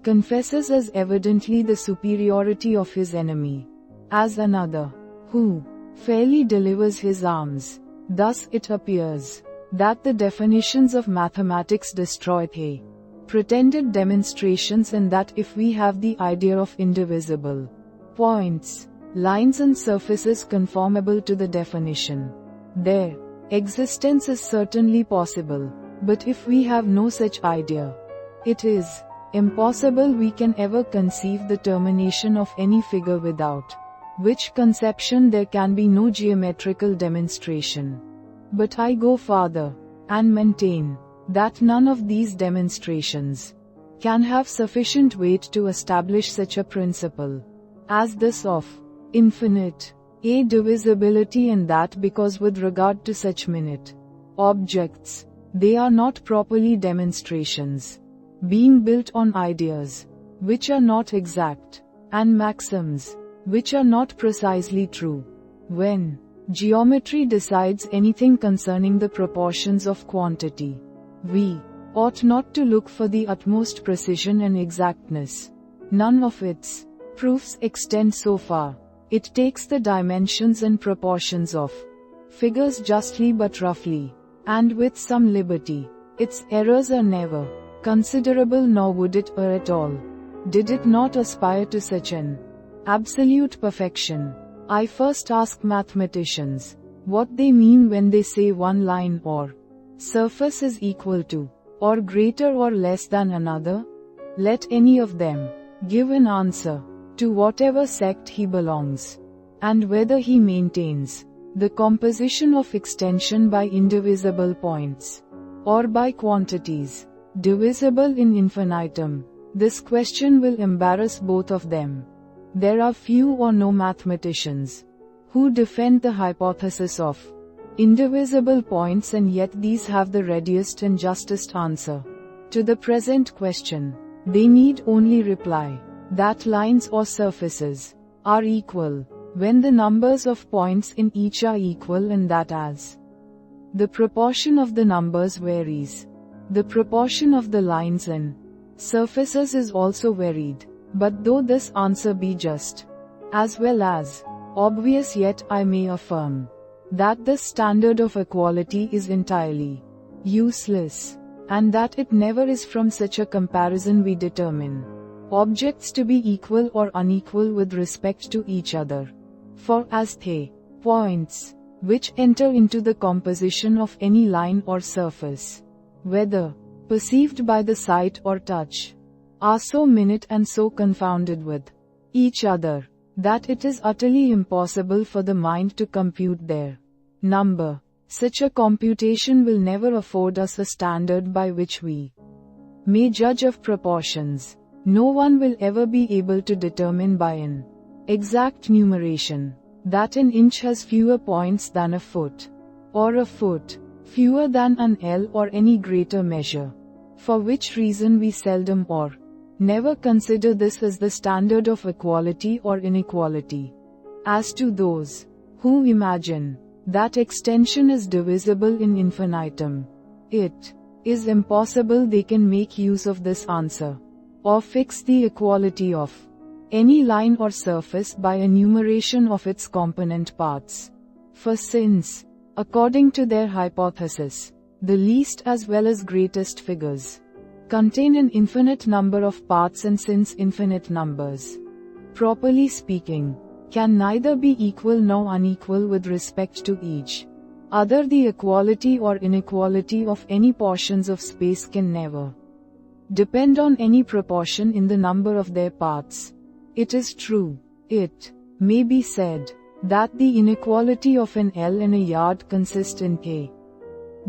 confesses as evidently the superiority of his enemy as another who fairly delivers his arms. Thus it appears that the definitions of mathematics destroy the pretended demonstrations, and that if we have the idea of indivisible points, lines and surfaces conformable to the definition. Their existence is certainly possible, but if we have no such idea, it is impossible we can ever conceive the termination of any figure without which conception there can be no geometrical demonstration. But I go farther, and maintain that none of these demonstrations can have sufficient weight to establish such a principle as this of infinite divisibility, and that because with regard to such minute objects, they are not properly demonstrations, being built on ideas which are not exact, and maxims which are not precisely true. When geometry decides anything concerning the proportions of quantity, we ought not to look for the utmost precision and exactness. None of its proofs extend so far. It takes the dimensions and proportions of figures justly but roughly, and with some liberty. Its errors are never considerable, nor would it err at all, did it not aspire to such an absolute perfection. I first ask mathematicians what they mean when they say one line or surface is equal to, or greater or less than another. Let any of them give an answer, to whatever sect he belongs, and whether he maintains the composition of extension by indivisible points, or by quantities divisible in infinitum. This question will embarrass both of them. There are few or no mathematicians who defend the hypothesis of indivisible points, and yet these have the readiest and justest answer to the present question. They need only reply that lines or surfaces are equal when the numbers of points in each are equal, and that as the proportion of the numbers varies, the proportion of the lines and surfaces is also varied. But though this answer be just as well as obvious, yet I may affirm that the standard of equality is entirely useless, and that it never is from such a comparison we determine objects to be equal or unequal with respect to each other. For as they points which enter into the composition of any line or surface, whether perceived by the sight or touch, are so minute and so confounded with each other, that it is utterly impossible for the mind to compute their number. Such a computation will never afford us a standard by which we may judge of proportions. No one will ever be able to determine by an exact numeration that an inch has fewer points than a foot, or a foot fewer than an ell, or any greater measure, for which reason we seldom or never consider this as the standard of equality or inequality. As to those who imagine that extension is divisible in infinitum, it is impossible they can make use of this answer, or fix the equality of any line or surface by enumeration of its component parts. For since, according to their hypothesis, the least as well as greatest figures contain an infinite number of parts, and since infinite numbers, properly speaking, can neither be equal nor unequal with respect to each other, the equality or inequality of any portions of space can never depend on any proportion in the number of their parts. It is true, it may be said, that the inequality of an ell in a yard consists in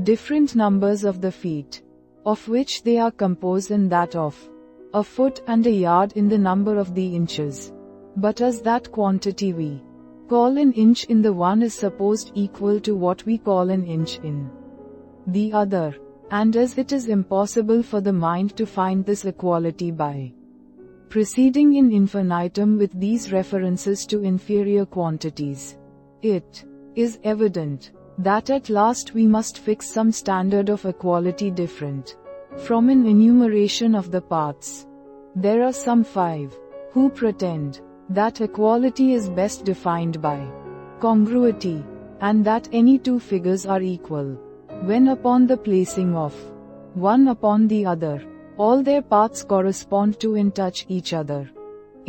different numbers of the feet of which they are composed, and that of a foot and a yard in the number of the inches. But as that quantity we call an inch in the one is supposed equal to what we call an inch in the other, and as it is impossible for the mind to find this equality by proceeding in infinitum with these references to inferior quantities, it is evident that at last we must fix some standard of equality different from an enumeration of the parts. There are some 5 who pretend that equality is best defined by congruity, and that any two figures are equal when upon the placing of one upon the other, all their parts correspond to and touch each other.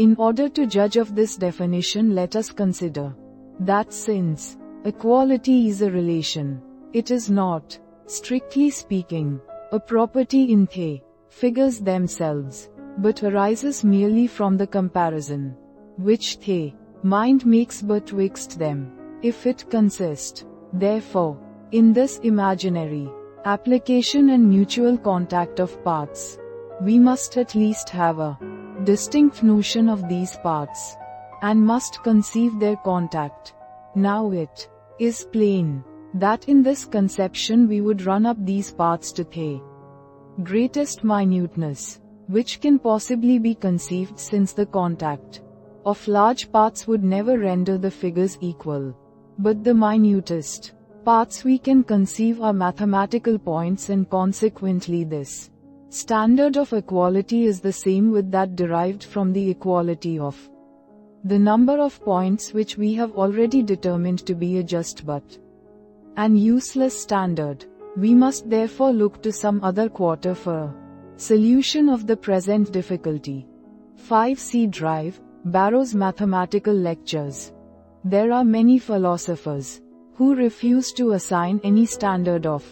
In order to judge of this definition, let us consider that since equality is a relation, it is not, strictly speaking, a property in the figures themselves, but arises merely from the comparison which the mind makes betwixt them, if it consist, therefore, in this imaginary application and mutual contact of parts, we must at least have a distinct notion of these parts, and must conceive their contact. Now it is plain that in this conception we would run up these parts to the greatest minuteness which can possibly be conceived, since the contact of large parts would never render the figures equal. But the minutest parts we can conceive are mathematical points, and consequently this standard of equality is the same with that derived from the equality of the number of points, which we have already determined to be a just but an useless standard. We must therefore look to some other quarter for a solution of the present difficulty. 5C Drive, Barrow's Mathematical Lectures. There are many philosophers who refuse to assign any standard of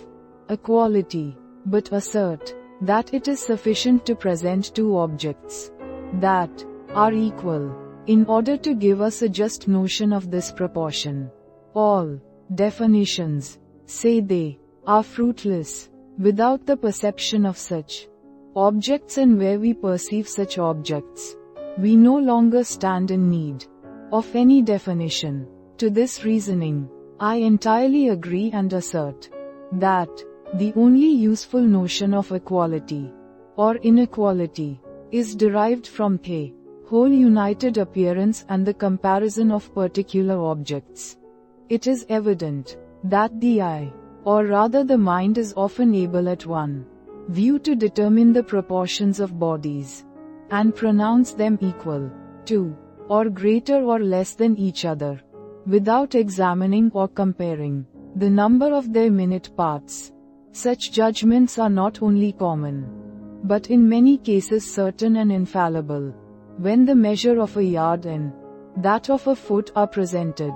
equality, but assert that it is sufficient to present two objects that are equal in order to give us a just notion of this proportion. All definitions, say they, are fruitless without the perception of such objects, and where we perceive such objects, we no longer stand in need of any definition. To this reasoning, I entirely agree and assert that the only useful notion of equality or inequality is derived from the whole united appearance and the comparison of particular objects. It is evident that the eye, or rather the mind, is often able at one view to determine the proportions of bodies and pronounce them equal to, or greater or less than each other, without examining or comparing the number of their minute parts. Such judgments are not only common, but in many cases certain and infallible. When the measure of a yard and that of a foot are presented,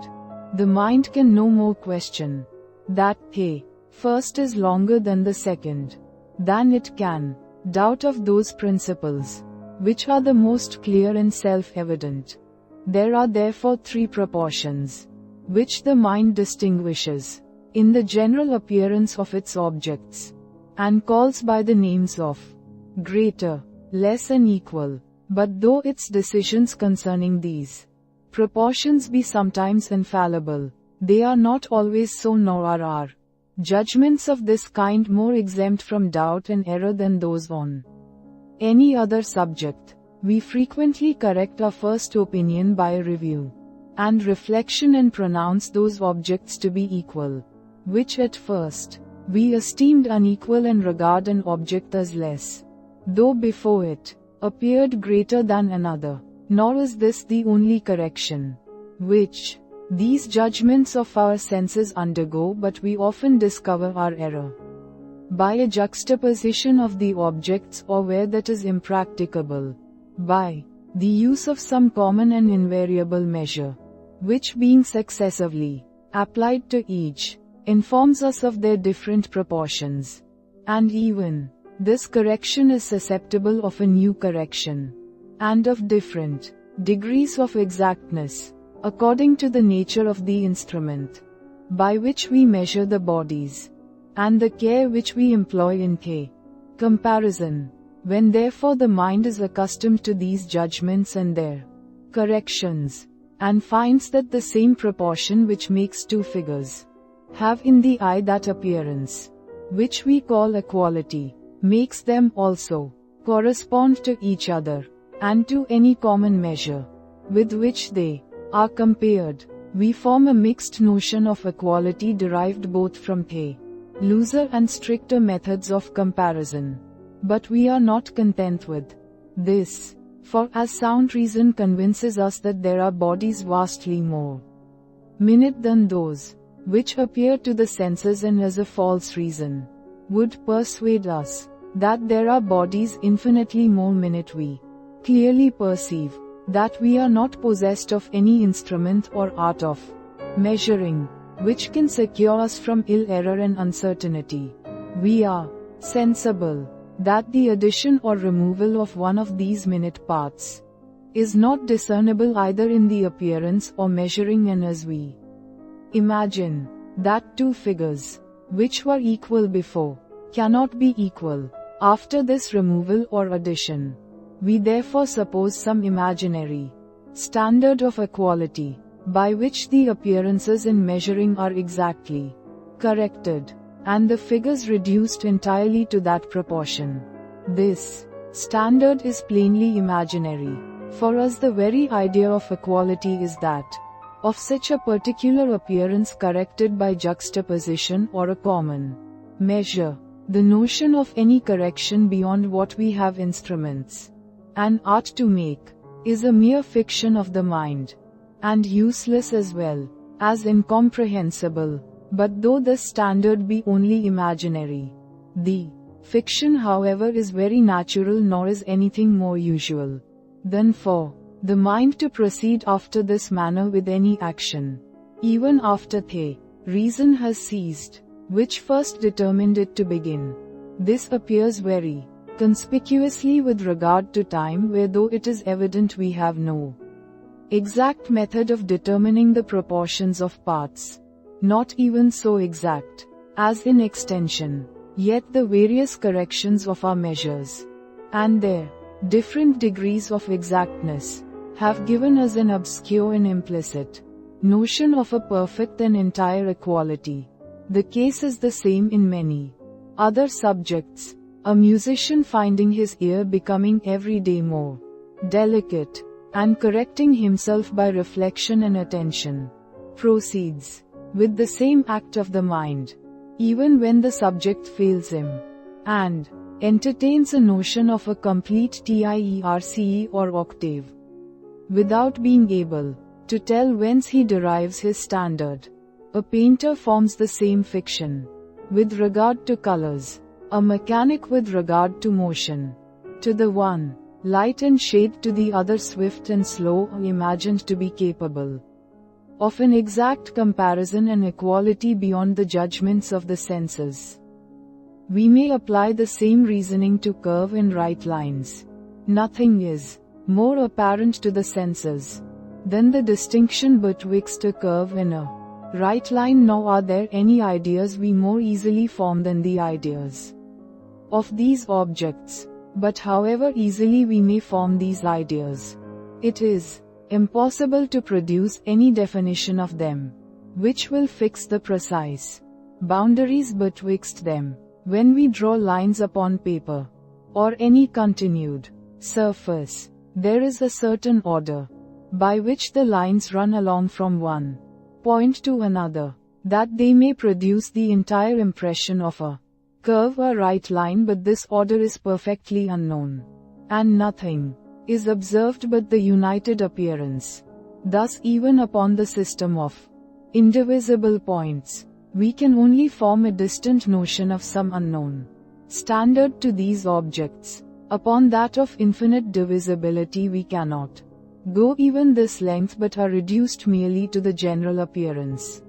the mind can no more question that the first is longer than the second, than it can doubt of those principles which are the most clear and self-evident. There are therefore three proportions which the mind distinguishes in the general appearance of its objects, and calls by the names of greater, less and equal. But though its decisions concerning these proportions be sometimes infallible, they are not always so, nor are our judgments of this kind more exempt from doubt and error than those on any other subject. We frequently correct our first opinion by a review and reflection, and pronounce those objects to be equal which at first we esteemed unequal, and regard an object as less, though before it appeared greater than another. Nor is this the only correction which these judgments of our senses undergo, but we often discover our error by a juxtaposition of the objects, or where that is impracticable, by the use of some common and invariable measure, which being successively applied to each, informs us of their different proportions. And even this correction is susceptible of a new correction, and of different degrees of exactness, according to the nature of the instrument by which we measure the bodies, and the care which we employ in the comparison. When therefore the mind is accustomed to these judgments and their corrections, and finds that the same proportion which makes two figures have in the eye that appearance which we call equality, makes them also correspond to each other, and to any common measure with which they are compared, we form a mixed notion of equality derived both from the looser and stricter methods of comparison. But we are not content with this, for as sound reason convinces us that there are bodies vastly more minute than those which appear to the senses, and as a false reason would persuade us that there are bodies infinitely more minute, we clearly perceive that we are not possessed of any instrument or art of measuring, which can secure us from ill error and uncertainty. We are sensible that the addition or removal of one of these minute parts is not discernible either in the appearance or measuring, and as we imagine that two figures, which were equal before, cannot be equal after this removal or addition, we therefore suppose some imaginary standard of equality, by which the appearances in measuring are exactly corrected, and the figures reduced entirely to that proportion. This standard is plainly imaginary. For us the very idea of equality is that of such a particular appearance corrected by juxtaposition or a common measure. The notion of any correction beyond what we have instruments and art to make is a mere fiction of the mind, and useless as well as incomprehensible. But though this standard be only imaginary, the fiction however is very natural, nor is anything more usual than for the mind to proceed after this manner with any action, even after the reason has ceased, which first determined it to begin. This appears very conspicuously with regard to time, where though it is evident we have no exact method of determining the proportions of parts, not even so exact as in extension, yet the various corrections of our measures, and their different degrees of exactness, have given us an obscure and implicit notion of a perfect and entire equality. The case is the same in many other subjects. A musician, finding his ear becoming every day more delicate, and correcting himself by reflection and attention, proceeds with the same act of the mind, even when the subject fails him, and entertains a notion of a complete tierce or octave, without being able to tell whence he derives his standard. A painter forms the same fiction with regard to colors, a mechanic with regard to motion. To the one, light and shade; to the other, swift and slow, are imagined to be capable of an exact comparison and equality beyond the judgments of the senses. We may apply the same reasoning to curve and right lines. Nothing is more apparent to the senses than the distinction betwixt a curve and a right line, nor are there any ideas we more easily form than the ideas of these objects. But however easily we may form these ideas, it is impossible to produce any definition of them, which will fix the precise boundaries betwixt them. When we draw lines upon paper, or any continued surface, there is a certain order by which the lines run along from one point to another, that they may produce the entire impression of a curve or right line, but this order is perfectly unknown, and nothing is observed but the united appearance. Thus even upon the system of indivisible points, we can only form a distant notion of some unknown standard to these objects. Upon that of infinite divisibility we cannot go even this length, but are reduced merely to the general appearance,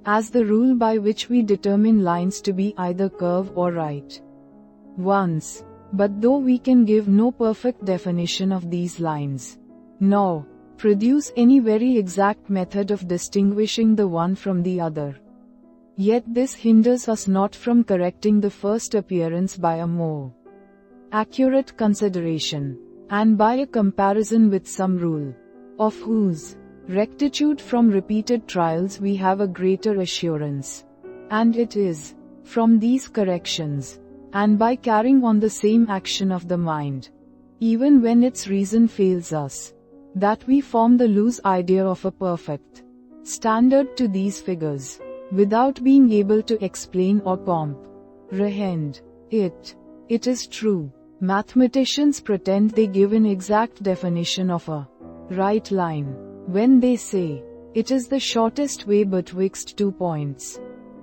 as the rule by which we determine lines to be either curve or right ones. But though we can give no perfect definition of these lines, nor produce any very exact method of distinguishing the one from the other, yet this hinders us not from correcting the first appearance by a more accurate consideration, and by a comparison with some rule, of whose rectitude from repeated trials we have a greater assurance. And it is from these corrections, and by carrying on the same action of the mind, even when its reason fails us, that we form the loose idea of a perfect standard to these figures, without being able to explain or comprehend it. It is true, mathematicians pretend they give an exact definition of a right line, when they say, it is the shortest way betwixt 2 points.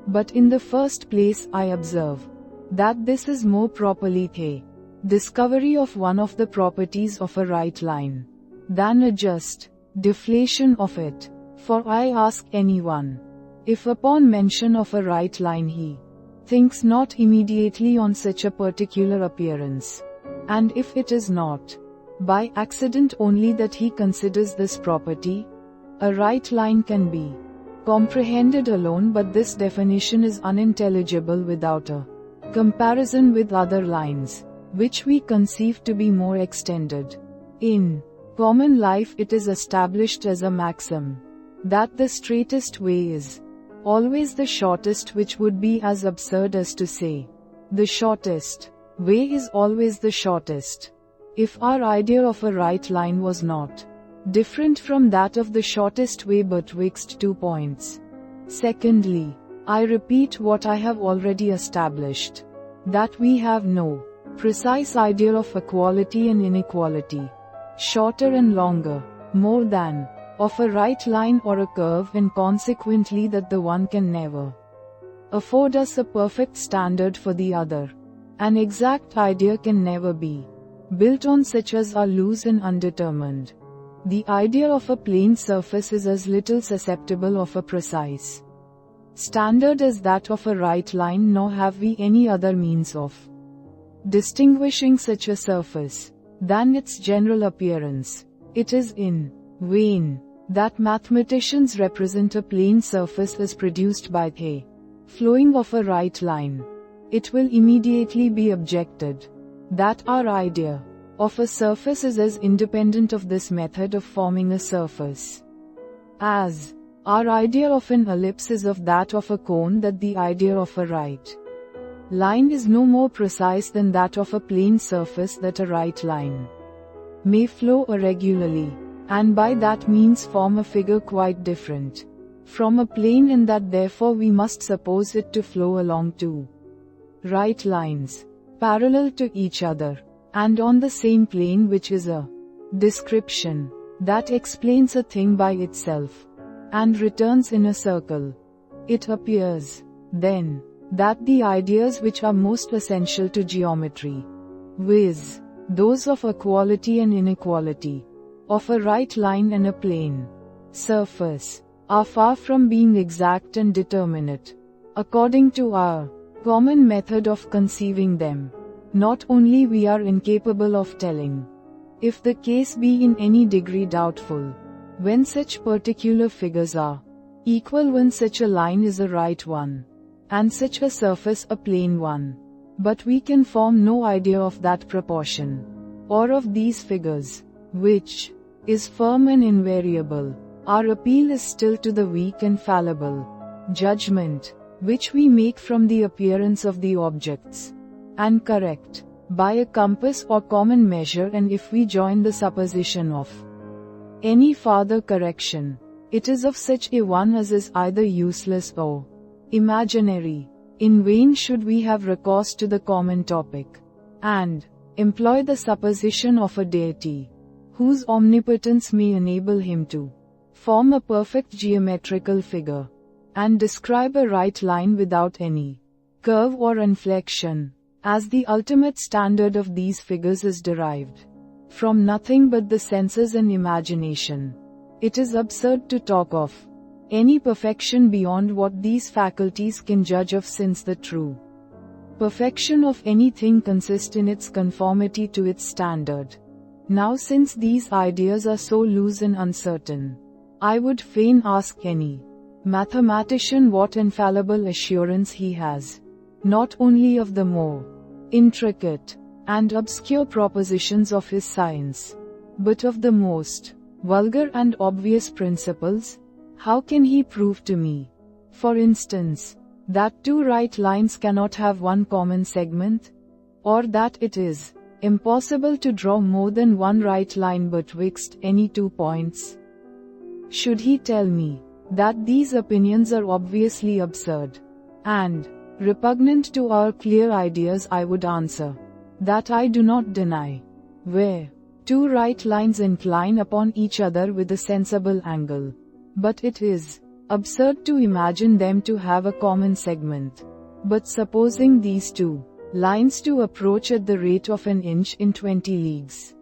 But in the first place I observe that this is more properly the discovery of one of the properties of a right line, than a just deflation of it. For I ask anyone, if upon mention of a right line he thinks not immediately on such a particular appearance, and if it is not by accident only that he considers this property, a right line can be comprehended alone, but this definition is unintelligible without a comparison with other lines, which we conceive to be more extended. In common life it is established as a maxim that the straightest way is always the shortest, which would be as absurd as to say the shortest way is always the shortest, if our idea of a right line was not different from that of the shortest way betwixt 2 points. Secondly, I repeat what I have already established, that we have no precise idea of equality and inequality, shorter and longer, more than of a right line or a curve, and consequently that the one can never afford us a perfect standard for the other. An exact idea can never be built on such as are loose and undetermined. The idea of a plane surface is as little susceptible of a precise standard as that of a right line, nor have we any other means of distinguishing such a surface than its general appearance. It is in vain that mathematicians represent a plane surface as produced by a flowing of a right line. It will immediately be objected that our idea of a surface is as independent of this method of forming a surface as our idea of an ellipse is of that of a cone, that the idea of a right line is no more precise than that of a plane surface, that a right line may flow irregularly, and by that means form a figure quite different from a plane, and that therefore we must suppose it to flow along two right lines parallel to each other, and on the same plane, which is a description that explains a thing by itself and returns in a circle. It appears, then, that the ideas which are most essential to geometry, viz., those of equality and inequality, of a right line and a plane surface, are far from being exact and determinate, according to our common method of conceiving them. Not only we are incapable of telling, if the case be in any degree doubtful, when such particular figures are equal, when such a line is a right one, and such a surface a plane one, but we can form no idea of that proportion, or of these figures, which is firm and invariable. Our appeal is still to the weak and fallible judgment, which we make from the appearance of the objects, and correct by a compass or common measure, and if we join the supposition of any farther correction, it is of such a one as is either useless or imaginary. In vain should we have recourse to the common topic, and employ the supposition of a deity, whose omnipotence may enable him to form a perfect geometrical figure, and describe a right line without any curve or inflection, as the ultimate standard of these figures is derived from nothing but the senses and imagination. It is absurd to talk of any perfection beyond what these faculties can judge of, since the true perfection of anything consists in its conformity to its standard. Now, since these ideas are so loose and uncertain, I would fain ask any mathematician what infallible assurance he has, not only of the more intricate and obscure propositions of his science, but of the most vulgar and obvious principles. How can he prove to me, for instance, that two right lines cannot have one common segment, or that it is impossible to draw more than one right line betwixt any 2 points? Should he tell me that these opinions are obviously absurd and repugnant to our clear ideas, I would answer that I do not deny. Where two right lines incline upon each other with a sensible angle, but it is absurd to imagine them to have a common segment. But supposing these two lines to approach at the rate of an inch in 20 leagues,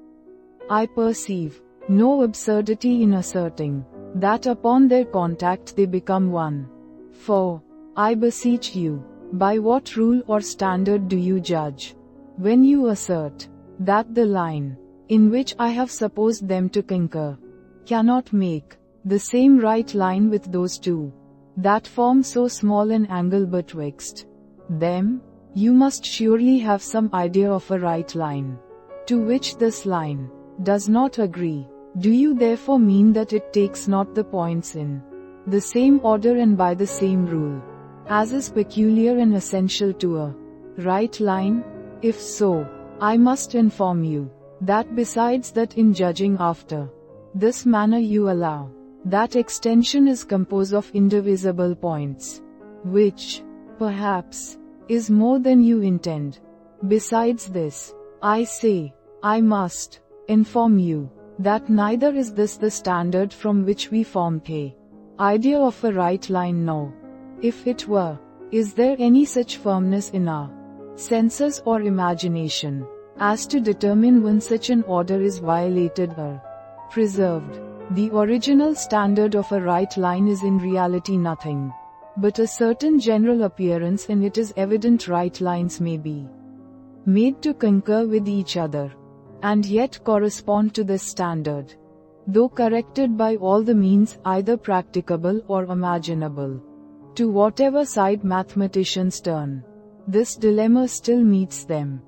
I perceive no absurdity in asserting that upon their contact they become one. For, I beseech you, by what rule or standard do you judge, when you assert that the line, in which I have supposed them to concur, cannot make the same right line with those two, that form so small an angle betwixt them? You must surely have some idea of a right line, to which this line does not agree. Do you therefore mean that it takes not the points in the same order and by the same rule, as is peculiar and essential to a right line? If so, I must inform you, that besides that in judging after this manner you allow, that extension is composed of indivisible points, which, perhaps, is more than you intend. Besides this, I say, I must inform you, that neither is this the standard from which we form the idea of a right line, nor, if it were, is there any such firmness in our senses or imagination, as to determine when such an order is violated or preserved. The original standard of a right line is in reality nothing but a certain general appearance, and it is evident right lines may be made to concur with each other, and yet correspond to this standard, though corrected by all the means either practicable or imaginable. To whatever side mathematicians turn, this dilemma still meets them.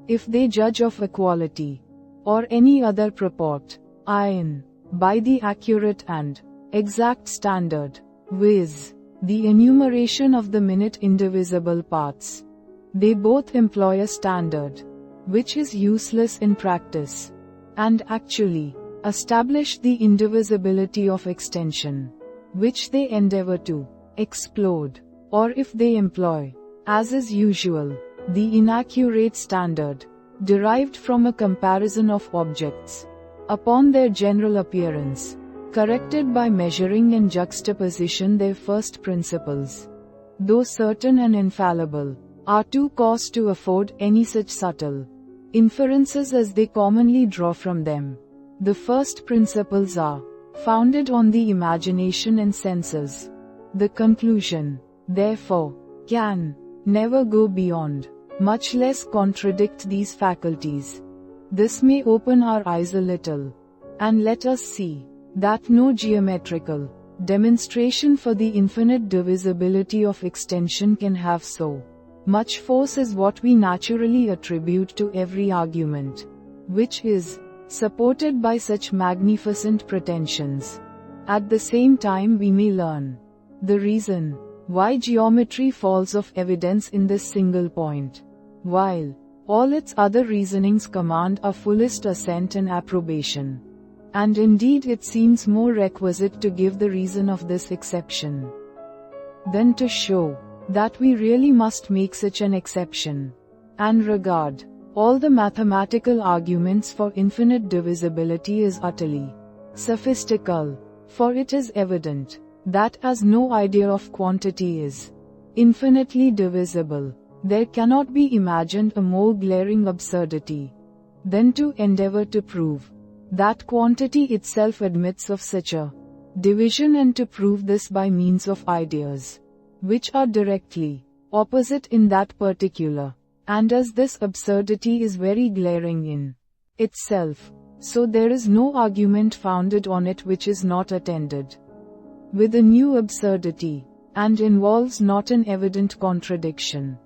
If they judge of equality, or any other purport, by the accurate and exact standard, viz., the enumeration of the minute indivisible parts, they both employ a standard, which is useless in practice, and actually establish the indivisibility of extension, which they endeavor to explode, or if they employ, as is usual, the inaccurate standard, derived from a comparison of objects, upon their general appearance, corrected by measuring and juxtaposition their first principles, though certain and infallible, are too coarse to afford any such subtle inferences as they commonly draw from them. The first principles are founded on the imagination and senses. The conclusion, therefore, can never go beyond, much less contradict these faculties. This may open our eyes a little, and let us see that no geometrical demonstration for the infinite divisibility of extension can have so much force as what we naturally attribute to every argument, which is supported by such magnificent pretensions. At the same time we may learn the reason why geometry falls of evidence in this single point, while all its other reasonings command our fullest assent and approbation. And indeed it seems more requisite to give the reason of this exception, than to show that we really must make such an exception, and regard all the mathematical arguments for infinite divisibility as utterly sophistical. For it is evident that as no idea of quantity is infinitely divisible, there cannot be imagined a more glaring absurdity than to endeavor to prove that quantity itself admits of such a division, and to prove this by means of ideas which are directly opposite in that particular. And as this absurdity is very glaring in itself, so there is no argument founded on it which is not attended with a new absurdity, and involves not an evident contradiction.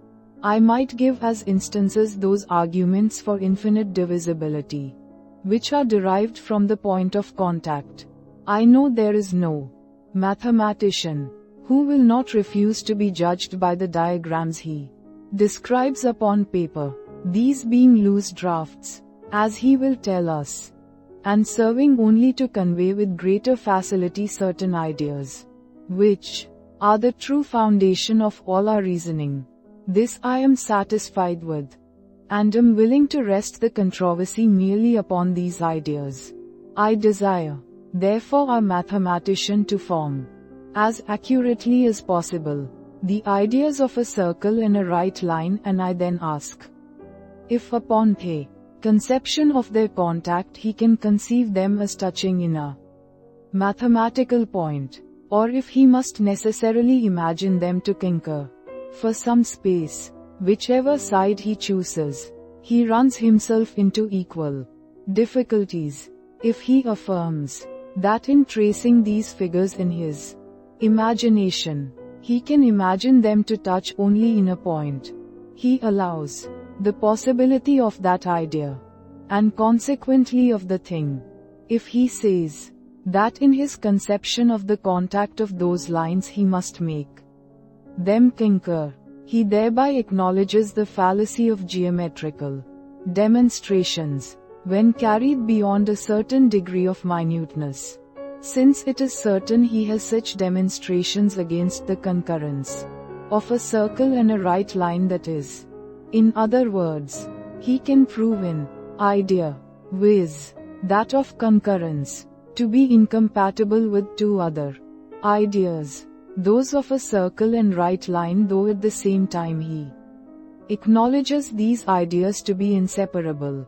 I might give as instances those arguments for infinite divisibility which are derived from the point of contact. I know there is no mathematician who will not refuse to be judged by the diagrams he describes upon paper, these being loose drafts, as he will tell us, and serving only to convey with greater facility certain ideas, which are the true foundation of all our reasoning. This I am satisfied with, and am willing to rest the controversy merely upon these ideas. I desire, therefore, our mathematician to form, as accurately as possible, the ideas of a circle and a right line, and I then ask, if upon the conception of their contact, he can conceive them as touching in a mathematical point, or if he must necessarily imagine them to concur for some space, whichever side he chooses, he runs himself into equal difficulties. If he affirms that in tracing these figures in his imagination, he can imagine them to touch only in a point, he allows the possibility of that idea, and consequently of the thing. If he says that in his conception of the contact of those lines he must make them concur, he thereby acknowledges the fallacy of geometrical demonstrations when carried beyond a certain degree of minuteness, since it is certain he has such demonstrations against the concurrence of a circle and a right line, that is, in other words, he can prove in idea, viz., that of concurrence, to be incompatible with two other ideas, those of a circle and right line, though at the same time he acknowledges these ideas to be inseparable.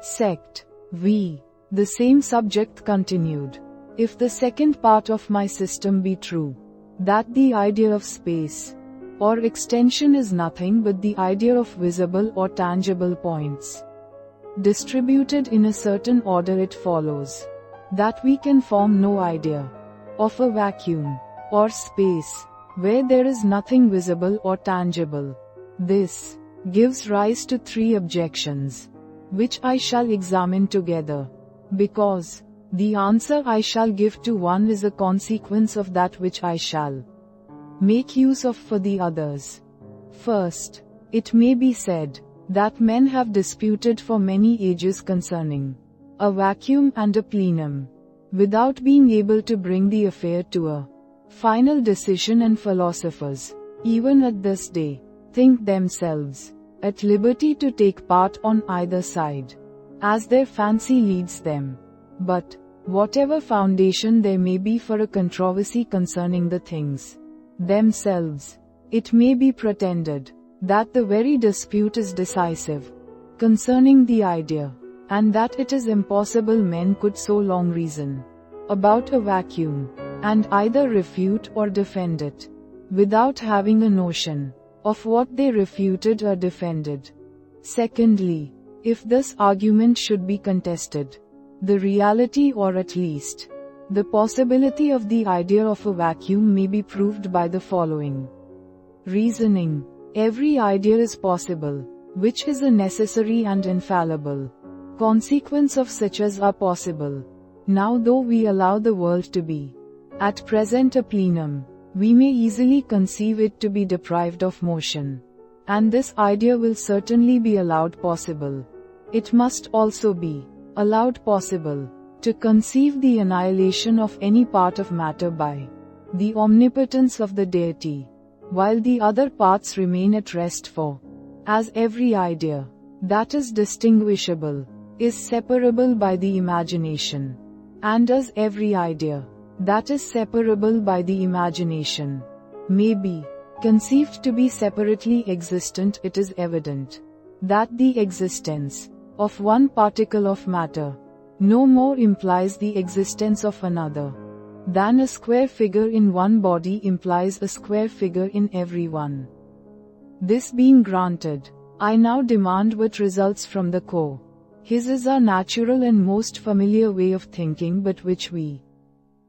Sect. V. The same subject continued. If the second part of my system be true, that the idea of space or extension is nothing but the idea of visible or tangible points distributed in a certain order, it follows that we can form no idea of a vacuum or space where there is nothing visible or tangible. This gives rise to three objections, which I shall examine together, because the answer I shall give to one is a consequence of that which I shall make use of for the others. First, it may be said that men have disputed for many ages concerning a vacuum and a plenum, without being able to bring the affair to a final decision, and philosophers, even at this day, think themselves at liberty to take part on either side, as their fancy leads them. But, whatever foundation there may be for a controversy concerning the things themselves, it may be pretended that the very dispute is decisive concerning the idea, and that it is impossible men could so long reason about a vacuum, and either refute or defend it, without having a notion of what they refuted or defended. Secondly, if this argument should be contested, the reality, or at least the possibility of the idea of a vacuum may be proved by the following reasoning. Every idea is possible, which is a necessary and infallible consequence of such as are possible. Now, though we allow the world to be at present a plenum, we may easily conceive it to be deprived of motion, and this idea will certainly be allowed possible. It must also be allowed possible to conceive the annihilation of any part of matter by the omnipotence of the deity, while the other parts remain at rest, for as every idea that is distinguishable is separable by the imagination, and as every idea that is separable by the imagination may be conceived to be separately existent, it is evident that the existence of one particle of matter no more implies the existence of another than a square figure in one body implies a square figure in every one. This being granted, I now demand what results from the core. His is our natural and most familiar way of thinking, but which we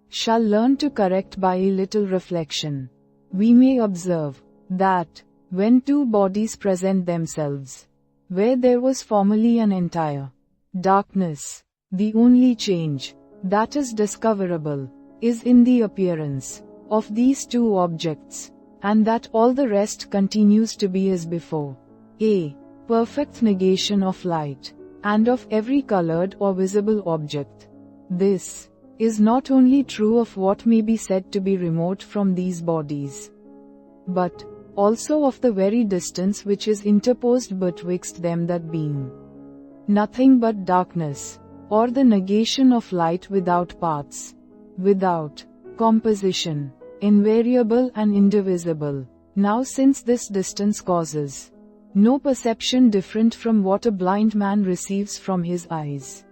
shall learn to correct by a little reflection. We may observe that, when two bodies present themselves, where there was formerly an entire darkness, the only change that is discoverable is in the appearance of these two objects, and that all the rest continues to be as before. A perfect negation of light, and of every colored or visible object. This is not only true of what may be said to be remote from these bodies, but also of the very distance which is interposed betwixt them, that being nothing but darkness, or the negation of light without parts, without composition, invariable and indivisible. Now, since this distance causes No perception different from what a blind man receives from his eyes.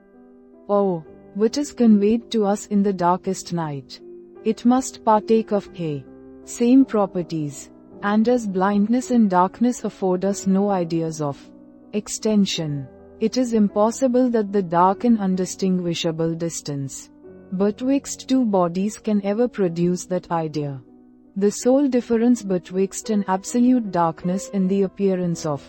Oh, what is conveyed to us in the darkest night? It must partake of same properties, and as blindness and darkness afford us no ideas of extension, it is impossible that the dark and undistinguishable distance betwixt two bodies can ever produce that idea. The sole difference betwixt an absolute darkness and the appearance of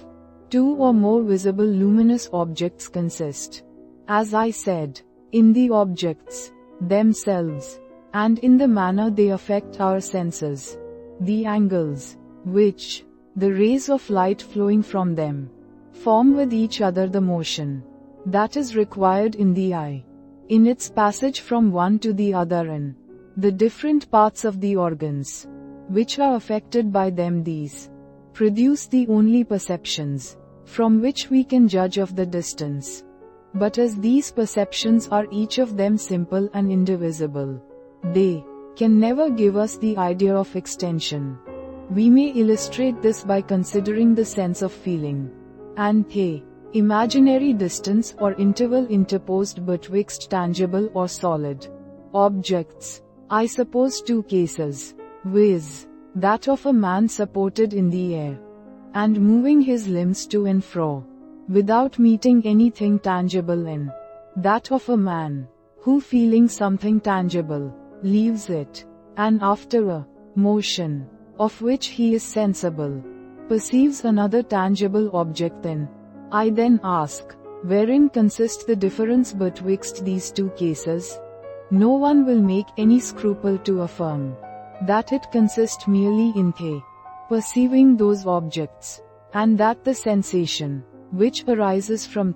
two or more visible luminous objects consist, as I said, in the objects themselves, and in the manner they affect our senses, the angles which the rays of light flowing from them form with each other, the motion that is required in the eye in its passage from one to the other, and the different parts of the organs which are affected by them. These produce the only perceptions from which we can judge of the distance. But as these perceptions are each of them simple and indivisible, they can never give us the idea of extension. We may illustrate this by considering the sense of feeling, and imaginary distance or interval interposed betwixt tangible or solid objects. I suppose two cases, viz., that of a man supported in the air, and moving his limbs to and fro, without meeting anything tangible, and that of a man, who feeling something tangible, leaves it, and after a motion, of which he is sensible, perceives another tangible object. I then ask, wherein consists the difference betwixt these two cases? No one will make any scruple to affirm that it consists merely in perceiving those objects, and that the sensation which arises from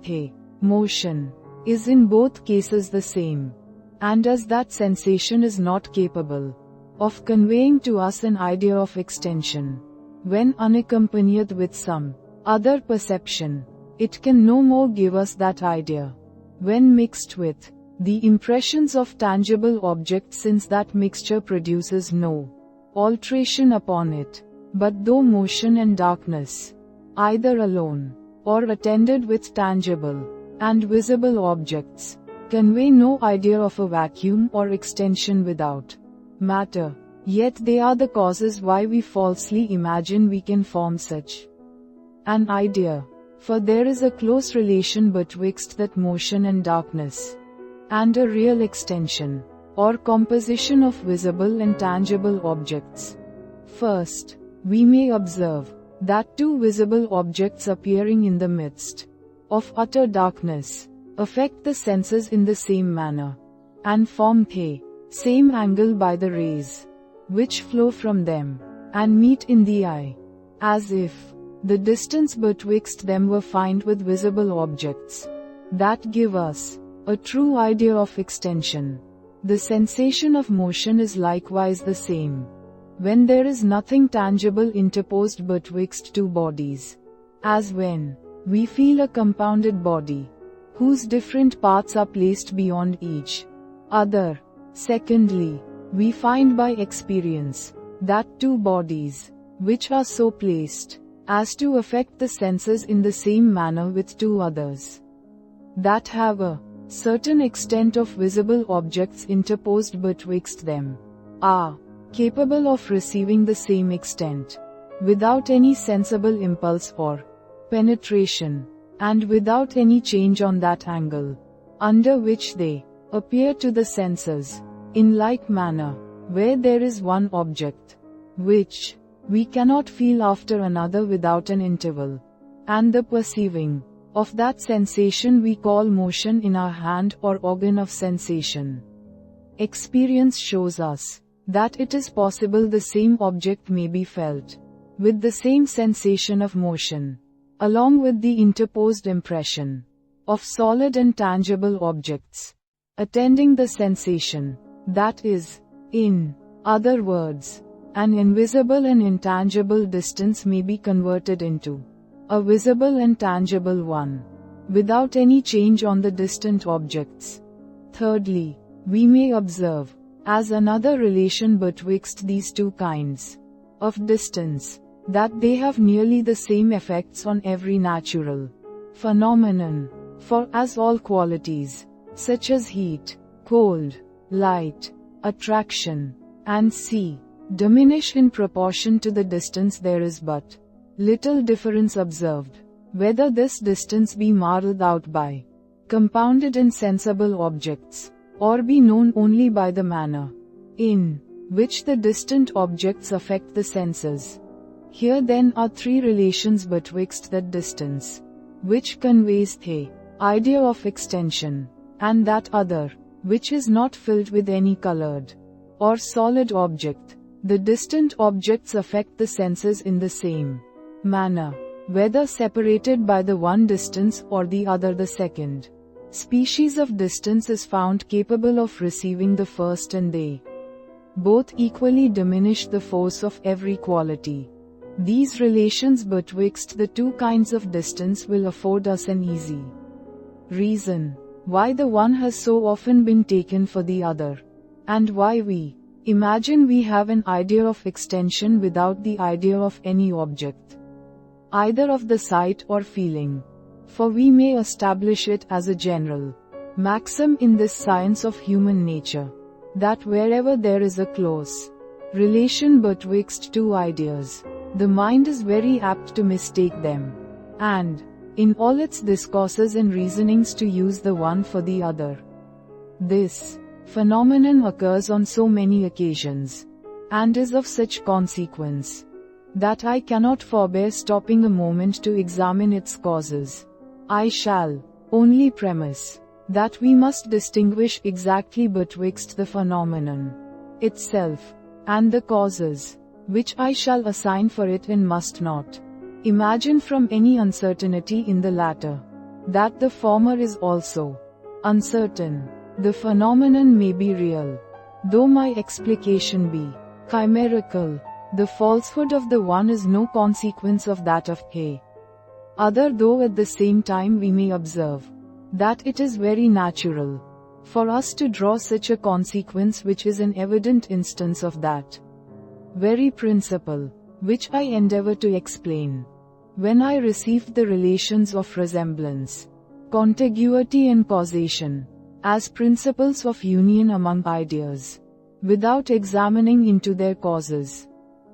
motion is in both cases the same, and as that sensation is not capable of conveying to us an idea of extension, when unaccompanied with some other perception, it can no more give us that idea when mixed with the impressions of tangible objects, since that mixture produces no alteration upon it. But though motion and darkness, either alone or attended with tangible and visible objects, convey no idea of a vacuum or extension without matter, yet they are the causes why we falsely imagine we can form such an idea. For there is a close relation betwixt that motion and darkness, and a real extension, or composition of visible and tangible objects. First, we may observe that two visible objects appearing in the midst of utter darkness affect the senses in the same manner, and form same angle by the rays which flow from them, and meet in the eye, as if the distance betwixt them were fined with visible objects that give us a true idea of extension. The sensation of motion is likewise the same, when there is nothing tangible interposed betwixt two bodies, as when we feel a compounded body, whose different parts are placed beyond each other. Secondly, we find by experience that two bodies, which are so placed as to affect the senses in the same manner with two others, that have a certain extent of visible objects interposed betwixt them, are capable of receiving the same extent, without any sensible impulse or penetration, and without any change on that angle, under which they appear to the senses. In like manner, where there is one object, which we cannot feel after another without an interval, and the perceiving of that sensation we call motion in our hand or organ of sensation. Experience shows us that it is possible the same object may be felt with the same sensation of motion, along with the interposed impression of solid and tangible objects attending the sensation. That is, in other words, an invisible and intangible distance may be converted into a visible and tangible one, without any change on the distant objects. Thirdly, we may observe, as another relation betwixt these two kinds of distance, that they have nearly the same effects on every natural phenomenon. For as all qualities, such as heat, cold, light, attraction, and see, diminish in proportion to the distance, there is but little difference observed, whether this distance be marked out by compounded and sensible objects, or be known only by the manner in which the distant objects affect the senses. Here then are three relations betwixt that distance, which conveys the idea of extension, and that other, which is not filled with any colored or solid object. The distant objects affect the senses in the same manner, whether separated by the one distance or the other. The second species of distance is found capable of receiving the first, and they both equally diminish the force of every quality. These relations betwixt the two kinds of distance will afford us an easy reason why the one has so often been taken for the other, and why we imagine we have an idea of extension without the idea of any object, either of the sight or feeling. For we may establish it as a general maxim in this science of human nature, that wherever there is a close relation betwixt two ideas, the mind is very apt to mistake them, and, in all its discourses and reasonings, to use the one for the other. This phenomenon occurs on so many occasions, and is of such consequence, that I cannot forbear stopping a moment to examine its causes. I shall only premise that we must distinguish exactly betwixt the phenomenon itself and the causes, which I shall assign for it, and must not imagine from any uncertainty in the latter, that the former is also uncertain. The phenomenon may be real, though my explication be chimerical. The falsehood of the one is no consequence of that of the other, though at the same time we may observe that it is very natural for us to draw such a consequence, which is an evident instance of that very principle which I endeavor to explain. When I received the relations of resemblance, contiguity and causation as principles of union among ideas, without examining into their causes,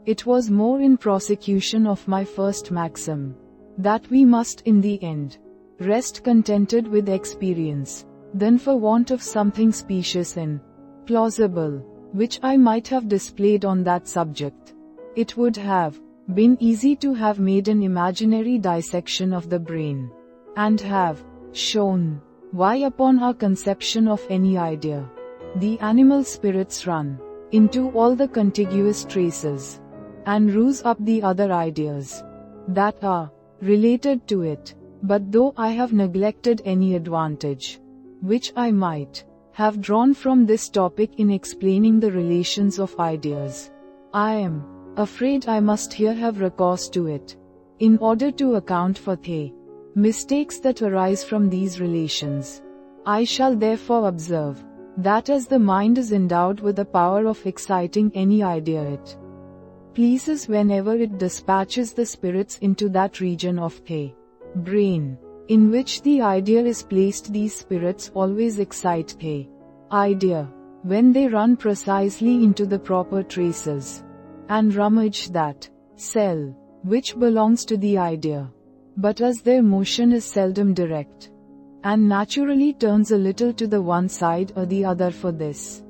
it was more in prosecution of my first maxim, that we must in the end rest contented with experience, than for want of something specious and plausible, which I might have displayed on that subject. It would have been easy to have made an imaginary dissection of the brain, and have shown why upon our conception of any idea, the animal spirits run into all the contiguous traces, and ruse up the other ideas that are related to it. But though I have neglected any advantage which I might have drawn from this topic in explaining the relations of ideas, I am afraid I must here have recourse to it, in order to account for the mistakes that arise from these relations. I shall therefore observe that as the mind is endowed with the power of exciting any idea it pleases, whenever it dispatches the spirits into that region of the brain in which the idea is placed, these spirits always excite the idea when they run precisely into the proper traces, and rummage that cell which belongs to the idea. But as their motion is seldom direct, and naturally turns a little to the one side or the other, for this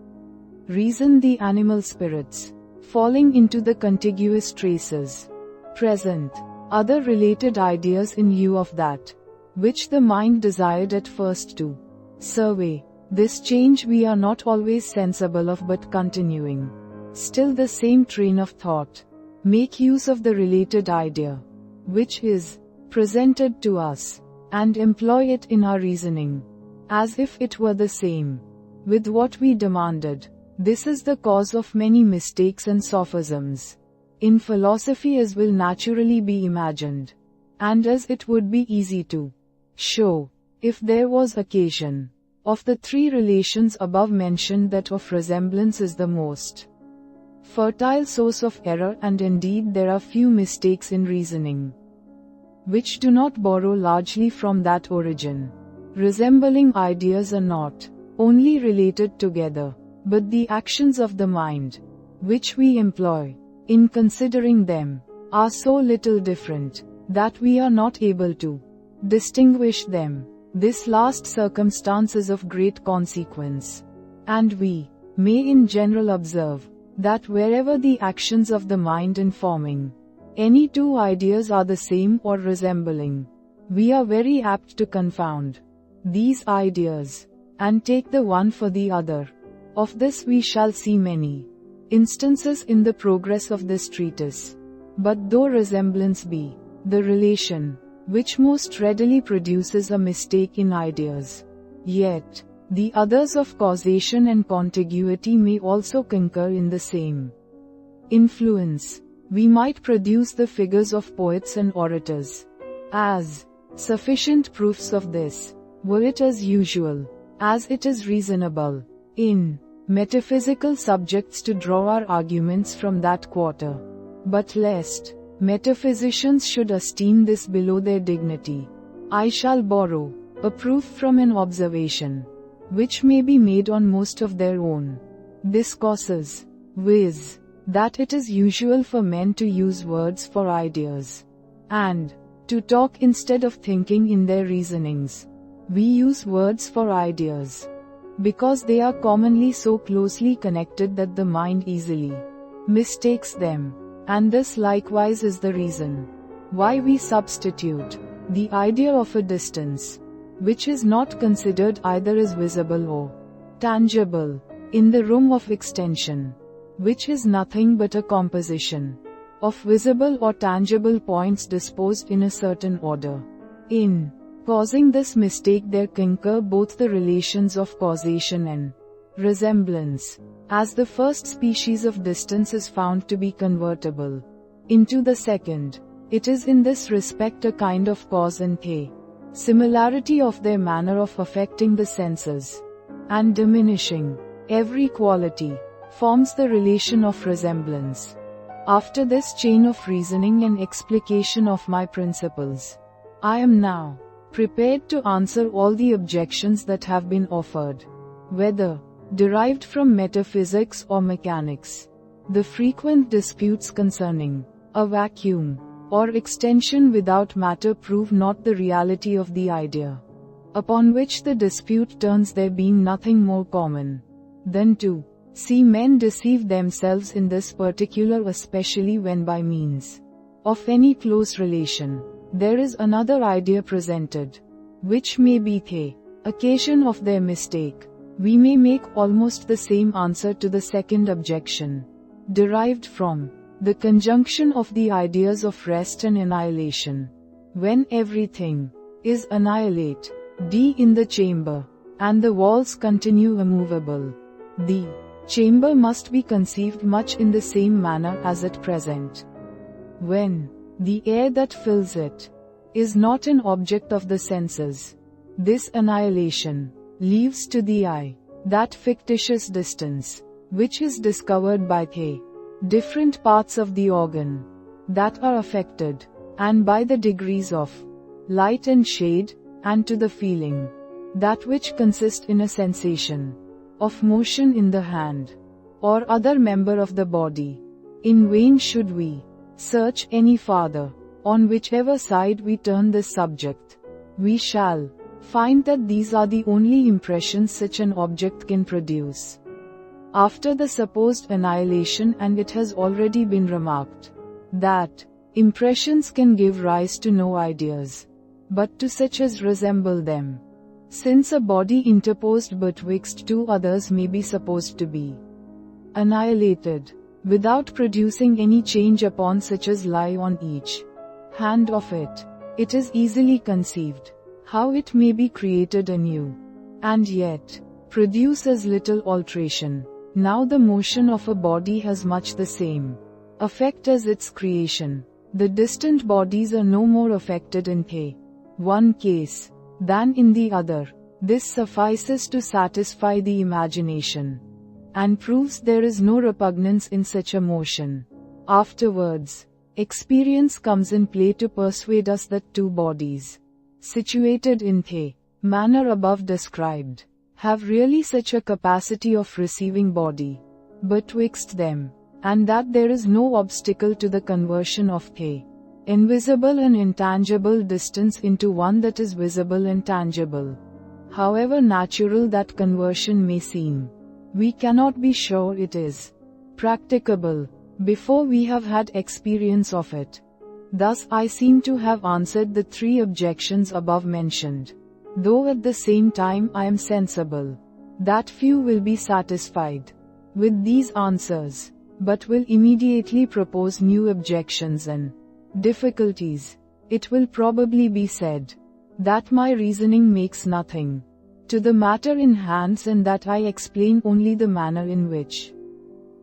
reason the animal spirits, falling into the contiguous traces, present other related ideas in lieu of that which the mind desired at first to survey. This change we are not always sensible of, but continuing still the same train of thought, make use of the related idea which is presented to us, and employ it in our reasoning, as if it were the same with what we demanded. This is the cause of many mistakes and sophisms in philosophy, as will naturally be imagined, and as it would be easy to show, if there was occasion. Of the three relations above mentioned, that of resemblance is the most fertile source of error, and indeed there are few mistakes in reasoning which do not borrow largely from that origin. Resembling ideas are not only related together, but the actions of the mind, which we employ in considering them, are so little different that we are not able to distinguish them. This last circumstance is of great consequence, and we may in general observe that wherever the actions of the mind in forming any two ideas are the same or resembling, we are very apt to confound these ideas and take the one for the other. Of this we shall see many instances in the progress of this treatise. But though resemblance be the relation which most readily produces a mistake in ideas, yet the others of causation and contiguity may also concur in the same influence. We might produce the figures of poets and orators as sufficient proofs of this, were it as usual, as it is reasonable, in metaphysical subjects to draw our arguments from that quarter. But lest metaphysicians should esteem this below their dignity, I shall borrow a proof from an observation which may be made on most of their own discourses, viz., that it is usual for men to use words for ideas, and to talk instead of thinking in their reasonings. We use words for ideas because they are commonly so closely connected that the mind easily mistakes them, and this likewise is the reason why we substitute the idea of a distance, which is not considered either as visible or tangible, in the room of extension, which is nothing but a composition of visible or tangible points disposed in a certain order. In causing this mistake there concur both the relations of causation and resemblance, as the first species of distance is found to be convertible into the second. It is in this respect a kind of cause and similarity of their manner of affecting the senses, and diminishing every quality, forms the relation of resemblance. After this chain of reasoning and explication of my principles, I am now prepared to answer all the objections that have been offered, whether derived from metaphysics or mechanics. The frequent disputes concerning a vacuum or extension without matter prove not the reality of the idea, upon which the dispute turns, there being nothing more common than to see men deceive themselves in this particular, especially when by means of any close relation there is another idea presented, which may be the occasion of their mistake. We may make almost the same answer to the second objection, derived from the conjunction of the ideas of rest and annihilation. When everything is annihilate, in the chamber, and the walls continue immovable, the chamber must be conceived much in the same manner as at present. When the air that fills it is not an object of the senses, this annihilation leaves to the eye that fictitious distance, which is discovered by the different parts of the organ that are affected, and by the degrees of light and shade, and to the feeling, that which consists in a sensation of motion in the hand or other member of the body. In vain should we search any farther. On whichever side we turn this subject, we shall find that these are the only impressions such an object can produce. After the supposed annihilation, and it has already been remarked that impressions can give rise to no ideas, but to such as resemble them, since a body interposed betwixt two others may be supposed to be annihilated, without producing any change upon such as lie on each hand of it. It is easily conceived how it may be created anew, and yet produce as little alteration. Now the motion of a body has much the same effect as its creation. The distant bodies are no more affected in the one case than in the other. This suffices to satisfy the imagination, and proves there is no repugnance in such a motion. Afterwards, experience comes in play to persuade us that two bodies, situated in the manner above described, have really such a capacity of receiving body betwixt them, and that there is no obstacle to the conversion of the invisible and intangible distance into one that is visible and tangible. However natural that conversion may seem, we cannot be sure it is practicable before we have had experience of it. Thus I seem to have answered the three objections above mentioned, though at the same time I am sensible that few will be satisfied with these answers, but will immediately propose new objections and difficulties. It will probably be said that my reasoning makes nothing to the matter in hand, and that I explain only the manner in which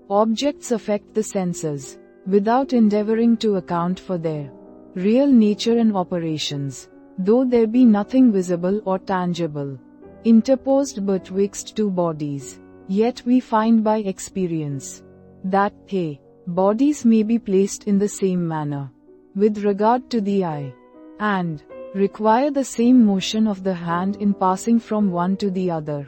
objects affect the senses, without endeavoring to account for their real nature and operations, though there be nothing visible or tangible interposed betwixt two bodies. Yet we find by experience that the bodies may be placed in the same manner with regard to the eye, and require the same motion of the hand in passing from one to the other,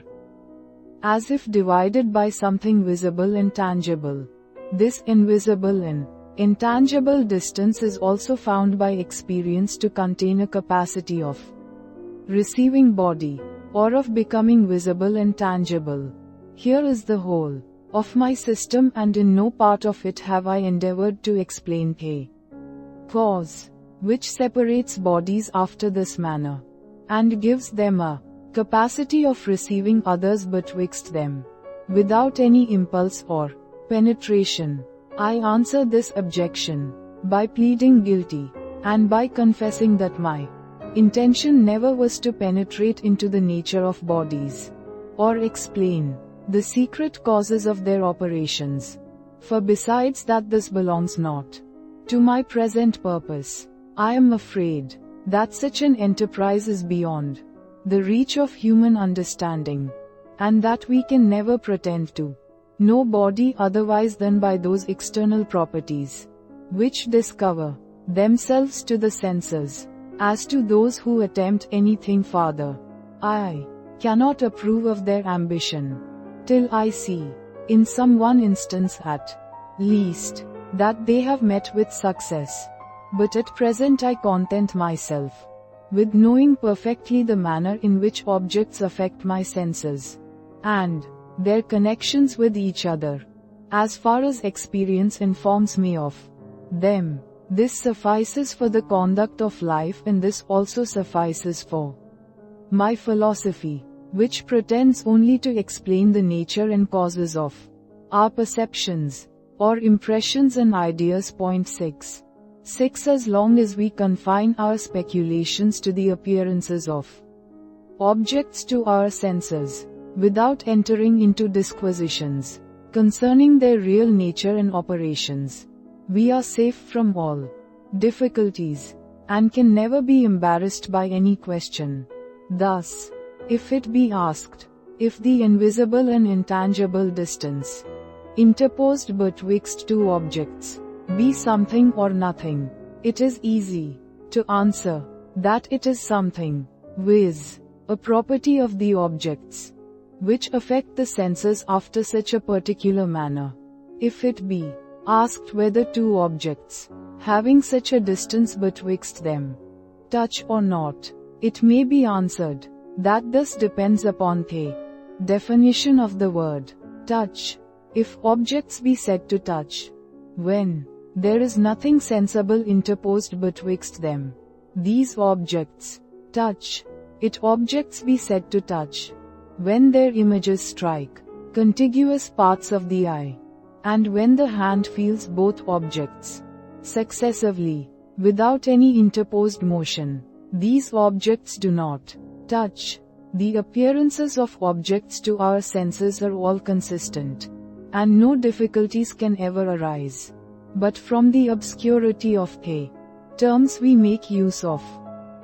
as if divided by something visible and tangible. This invisible and intangible distance is also found by experience to contain a capacity of receiving body, or of becoming visible and tangible. Here is the whole of my system, and in no part of it have I endeavored to explain the cause which separates bodies after this manner, and gives them a capacity of receiving others betwixt them, without any impulse or penetration. I answer this objection by pleading guilty, and by confessing that my intention never was to penetrate into the nature of bodies, or explain the secret causes of their operations. For besides that this belongs not to my present purpose, I am afraid that such an enterprise is beyond the reach of human understanding, and that we can never pretend to know body otherwise than by those external properties which discover themselves to the senses. As to those who attempt anything farther, I cannot approve of their ambition, till I see, in some one instance at least, that they have met with success. But at present I content myself with knowing perfectly the manner in which objects affect my senses, and their connections with each other, as far as experience informs me of them. This suffices for the conduct of life, and this also suffices for my philosophy, which pretends only to explain the nature and causes of our perceptions, or impressions and ideas. 6. As long as we confine our speculations to the appearances of objects to our senses, without entering into disquisitions concerning their real nature and operations, we are safe from all difficulties, and can never be embarrassed by any question. Thus, if it be asked, if the invisible and intangible distance interposed betwixt two objects be something or nothing, it is easy to answer that it is something, viz., a property of the objects which affect the senses after such a particular manner. If it be asked whether two objects, having such a distance betwixt them, touch or not, it may be answered that this depends upon the definition of the word touch. If objects be said to touch when there is nothing sensible interposed betwixt them, these objects touch. It objects be said to touch when their images strike contiguous parts of the eye, and when the hand feels both objects successively, without any interposed motion. These objects do not touch. The appearances of objects to our senses are all consistent, and no difficulties can ever arise but from the obscurity of the terms we make use of.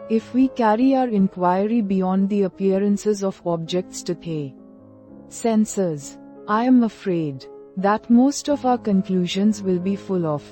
If we carry our inquiry beyond the appearances of objects to the senses, I am afraid that most of our conclusions will be full of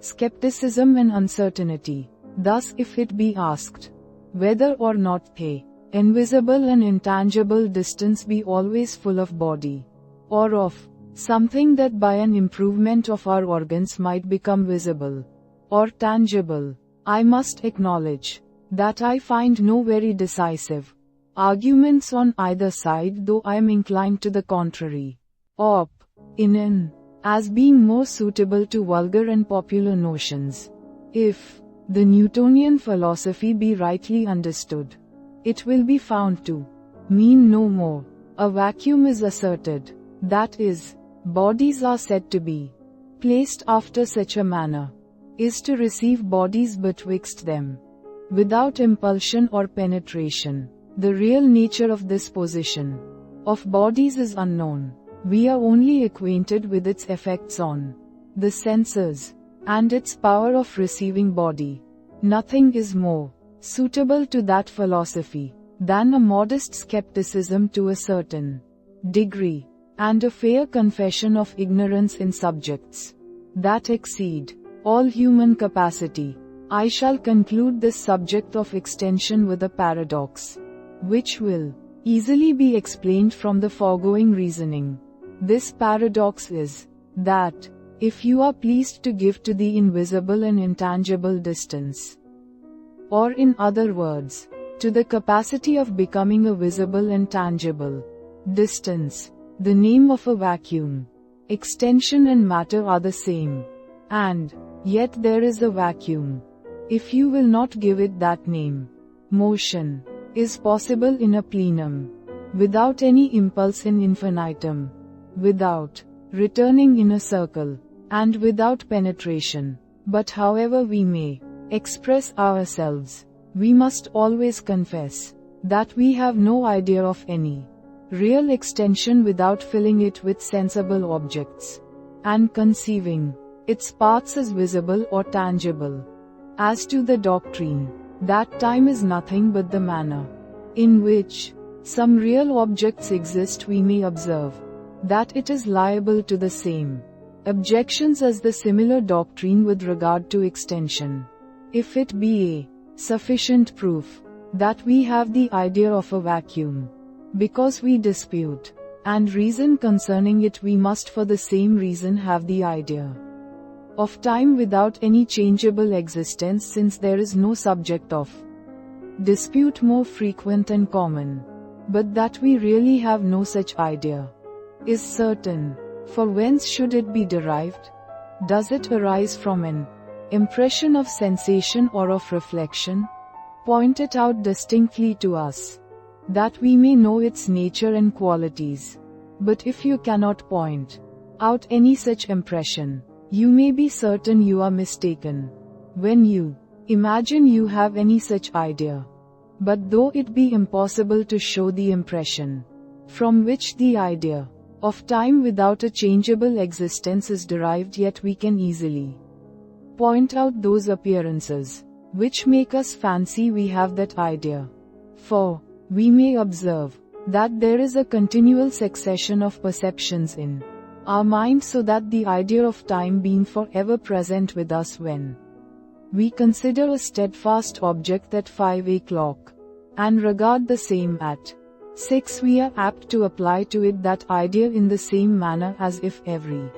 skepticism and uncertainty. Thus, if it be asked, whether or not the invisible and intangible distance be always full of body, or of something that by an improvement of our organs might become visible or tangible, I must acknowledge that I find no very decisive arguments on either side, though I am inclined to the contrary. Op. In as being more suitable to vulgar and popular notions. If the Newtonian philosophy be rightly understood, it will be found to mean no more. A vacuum is asserted, that is, bodies are said to be placed after such a manner, is to receive bodies betwixt them, without impulsion or penetration. The real nature of this position of bodies is unknown. We are only acquainted with its effects on the senses, and its power of receiving body. Nothing is more suitable to that philosophy than a modest skepticism to a certain degree, and a fair confession of ignorance in subjects that exceed all human capacity. I shall conclude this subject of extension with a paradox, which will easily be explained from the foregoing reasoning. This paradox is that if you are pleased to give to the invisible and intangible distance, or in other words, to the capacity of becoming a visible and tangible distance, the name of a vacuum, extension and matter are the same, and yet there is a vacuum. If you will not give it that name, motion is possible in a plenum, without any impulse in infinitum, without returning in a circle, and without penetration. But however we may express ourselves, we must always confess that we have no idea of any real extension without filling it with sensible objects, and conceiving its parts as visible or tangible. As to the doctrine that time is nothing but the manner in which some real objects exist, we may observe that it is liable to the same objections as the similar doctrine with regard to extension. If it be a sufficient proof that we have the idea of a vacuum, because we dispute and reason concerning it, we must for the same reason have the idea of time without any changeable existence, since there is no subject of dispute more frequent and common. But that we really have no such idea is certain. For whence should it be derived? Does it arise from an impression of sensation or of reflection? Point it out distinctly to us, that we may know its nature and qualities. But if you cannot point out any such impression, you may be certain you are mistaken when you imagine you have any such idea. But though it be impossible to show the impression from which the idea of time without a changeable existence is derived, yet we can easily point out those appearances which make us fancy we have that idea. For we may observe that there is a continual succession of perceptions in our mind, so that the idea of time being forever present with us when we consider a steadfast object at 5 o'clock, and regard the same at 6, we are apt to apply to it that idea in the same manner as if every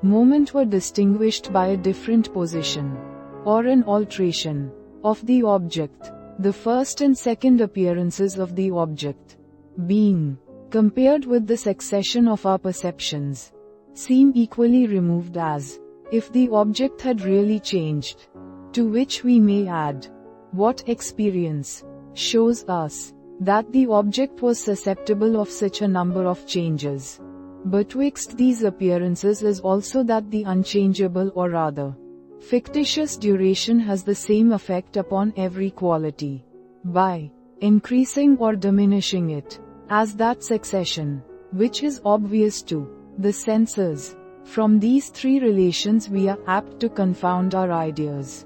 moment were distinguished by a different position, or an alteration of the object, the first and second appearances of the object, being compared with the succession of our perceptions, seem equally removed, as if the object had really changed. To which we may add, what experience shows us that the object was susceptible of such a number of changes betwixt these appearances is also that the unchangeable, or rather fictitious duration, has the same effect upon every quality, by increasing or diminishing it, as that succession, which is obvious to the senses. From these three relations we are apt to confound our ideas,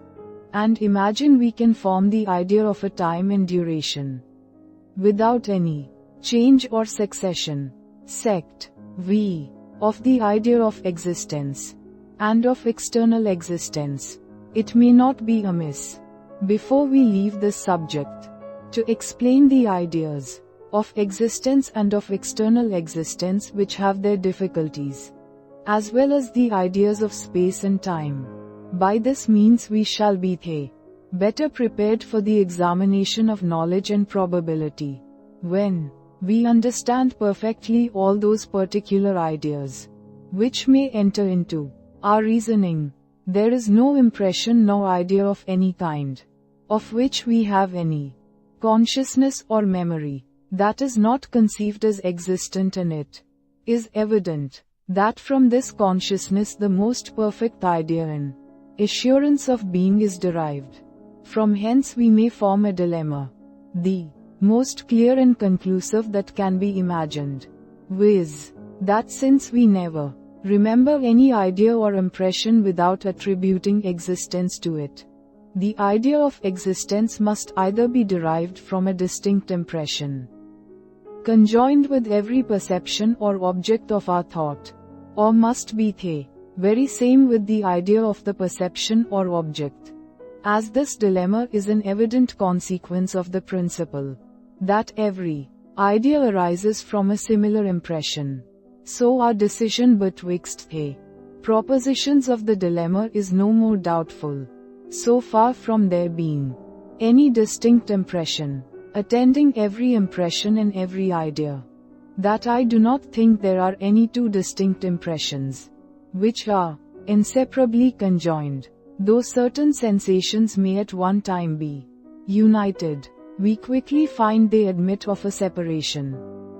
and imagine we can form the idea of a time and duration without any change or succession. Sect. v. Of the idea of existence, and of external existence. It may not be amiss, before we leave this subject, to explain the ideas of existence and of external existence which have their difficulties, as well as the ideas of space and time. By this means we shall be better prepared for the examination of knowledge and probability. When we understand perfectly all those particular ideas which may enter into our reasoning, there is no impression nor idea of any kind, of which we have any consciousness or memory, that is not conceived as existent, and it is evident that from this consciousness the most perfect idea and assurance of being is derived. From hence we may form a dilemma, the most clear and conclusive that can be imagined, viz., that since we never remember any idea or impression without attributing existence to it, the idea of existence must either be derived from a distinct impression, conjoined with every perception or object of our thought, or must be the very same with the idea of the perception or object. As this dilemma is an evident consequence of the principle that every idea arises from a similar impression, so our decision betwixt the propositions of the dilemma is no more doubtful, so far from there being any distinct impression attending every impression and every idea, that I do not think there are any two distinct impressions which are inseparably conjoined, though certain sensations may at one time be united. We quickly find they admit of a separation,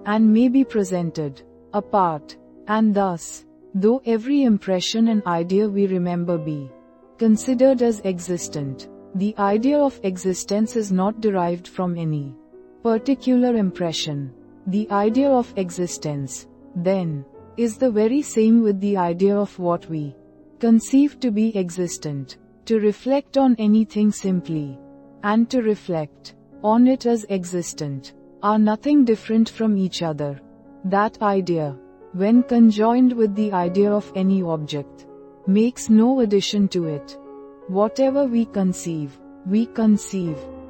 and may be presented apart, and thus, though every impression and idea we remember be considered as existent, the idea of existence is not derived from any particular impression. The idea of existence, then, is the very same with the idea of what we conceive to be existent. To reflect on anything simply, and to reflect on it as existent, are nothing different from each other. That idea, when conjoined with the idea of any object, makes no addition to it. Whatever we conceive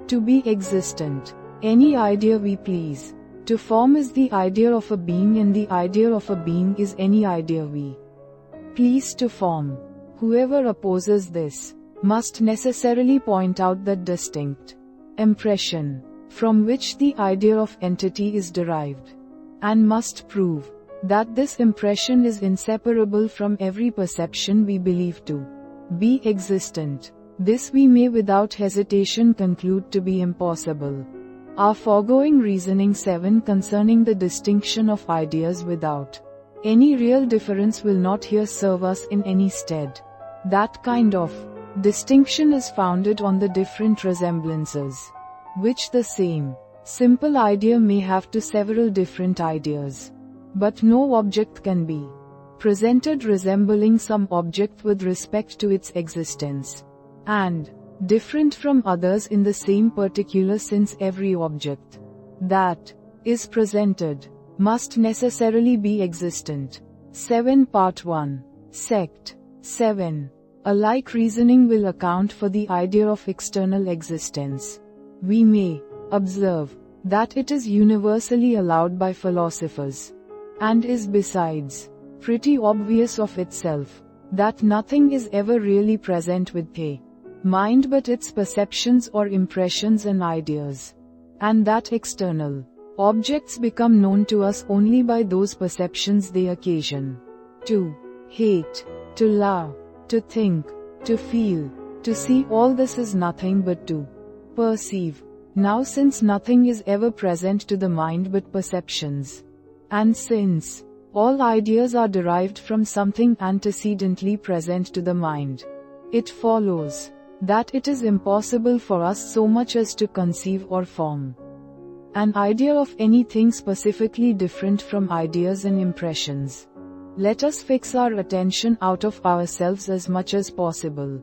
to be existent. Any idea we please to form is the idea of a being, and the idea of a being is any idea we please to form. Whoever opposes this must necessarily point out that distinct impression from which the idea of entity is derived, and must prove that this impression is inseparable from every perception we believe to be existent. This we may without hesitation conclude to be impossible. Our foregoing reasoning 7 concerning the distinction of ideas without any real difference will not here serve us in any stead. That kind of distinction is founded on the different resemblances which the same simple idea may have to several different ideas. But no object can be presented resembling some object with respect to its existence, and different from others in the same particular, since every object that is presented must necessarily be existent. 7 Part 1. Sect. 7. A like reasoning will account for the idea of external existence. We may observe that it is universally allowed by philosophers, and is besides pretty obvious of itself, that nothing is ever really present with the mind but its perceptions or impressions and ideas, and that external objects become known to us only by those perceptions they occasion. To hate, to love, to think, to feel, to see, all this is nothing but to perceive. Now since nothing is ever present to the mind but perceptions, and since all ideas are derived from something antecedently present to the mind, it follows that it is impossible for us so much as to conceive or form an idea of anything specifically different from ideas and impressions. Let us fix our attention out of ourselves as much as possible.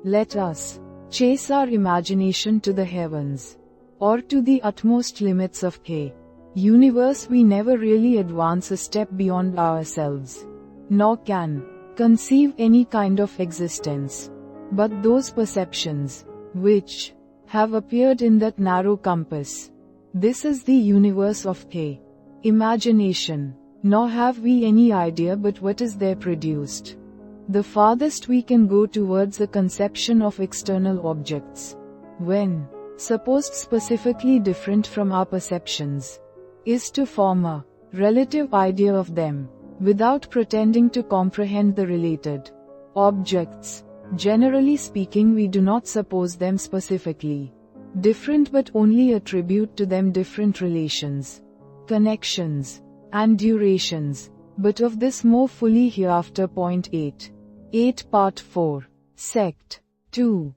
Let us chase our imagination to the heavens, or to the utmost limits of the universe we never really advance a step beyond ourselves, nor can conceive any kind of existence. But those perceptions, which have appeared in that narrow compass, this is the universe of imagination. Nor have we any idea but what is there produced. The farthest we can go towards a conception of external objects, when supposed specifically different from our perceptions, is to form a relative idea of them, without pretending to comprehend the related objects. Generally speaking, we do not suppose them specifically different but only attribute to them different relations, connections, and durations. But of this more fully hereafter. Point 8. Part 4. Sect 2.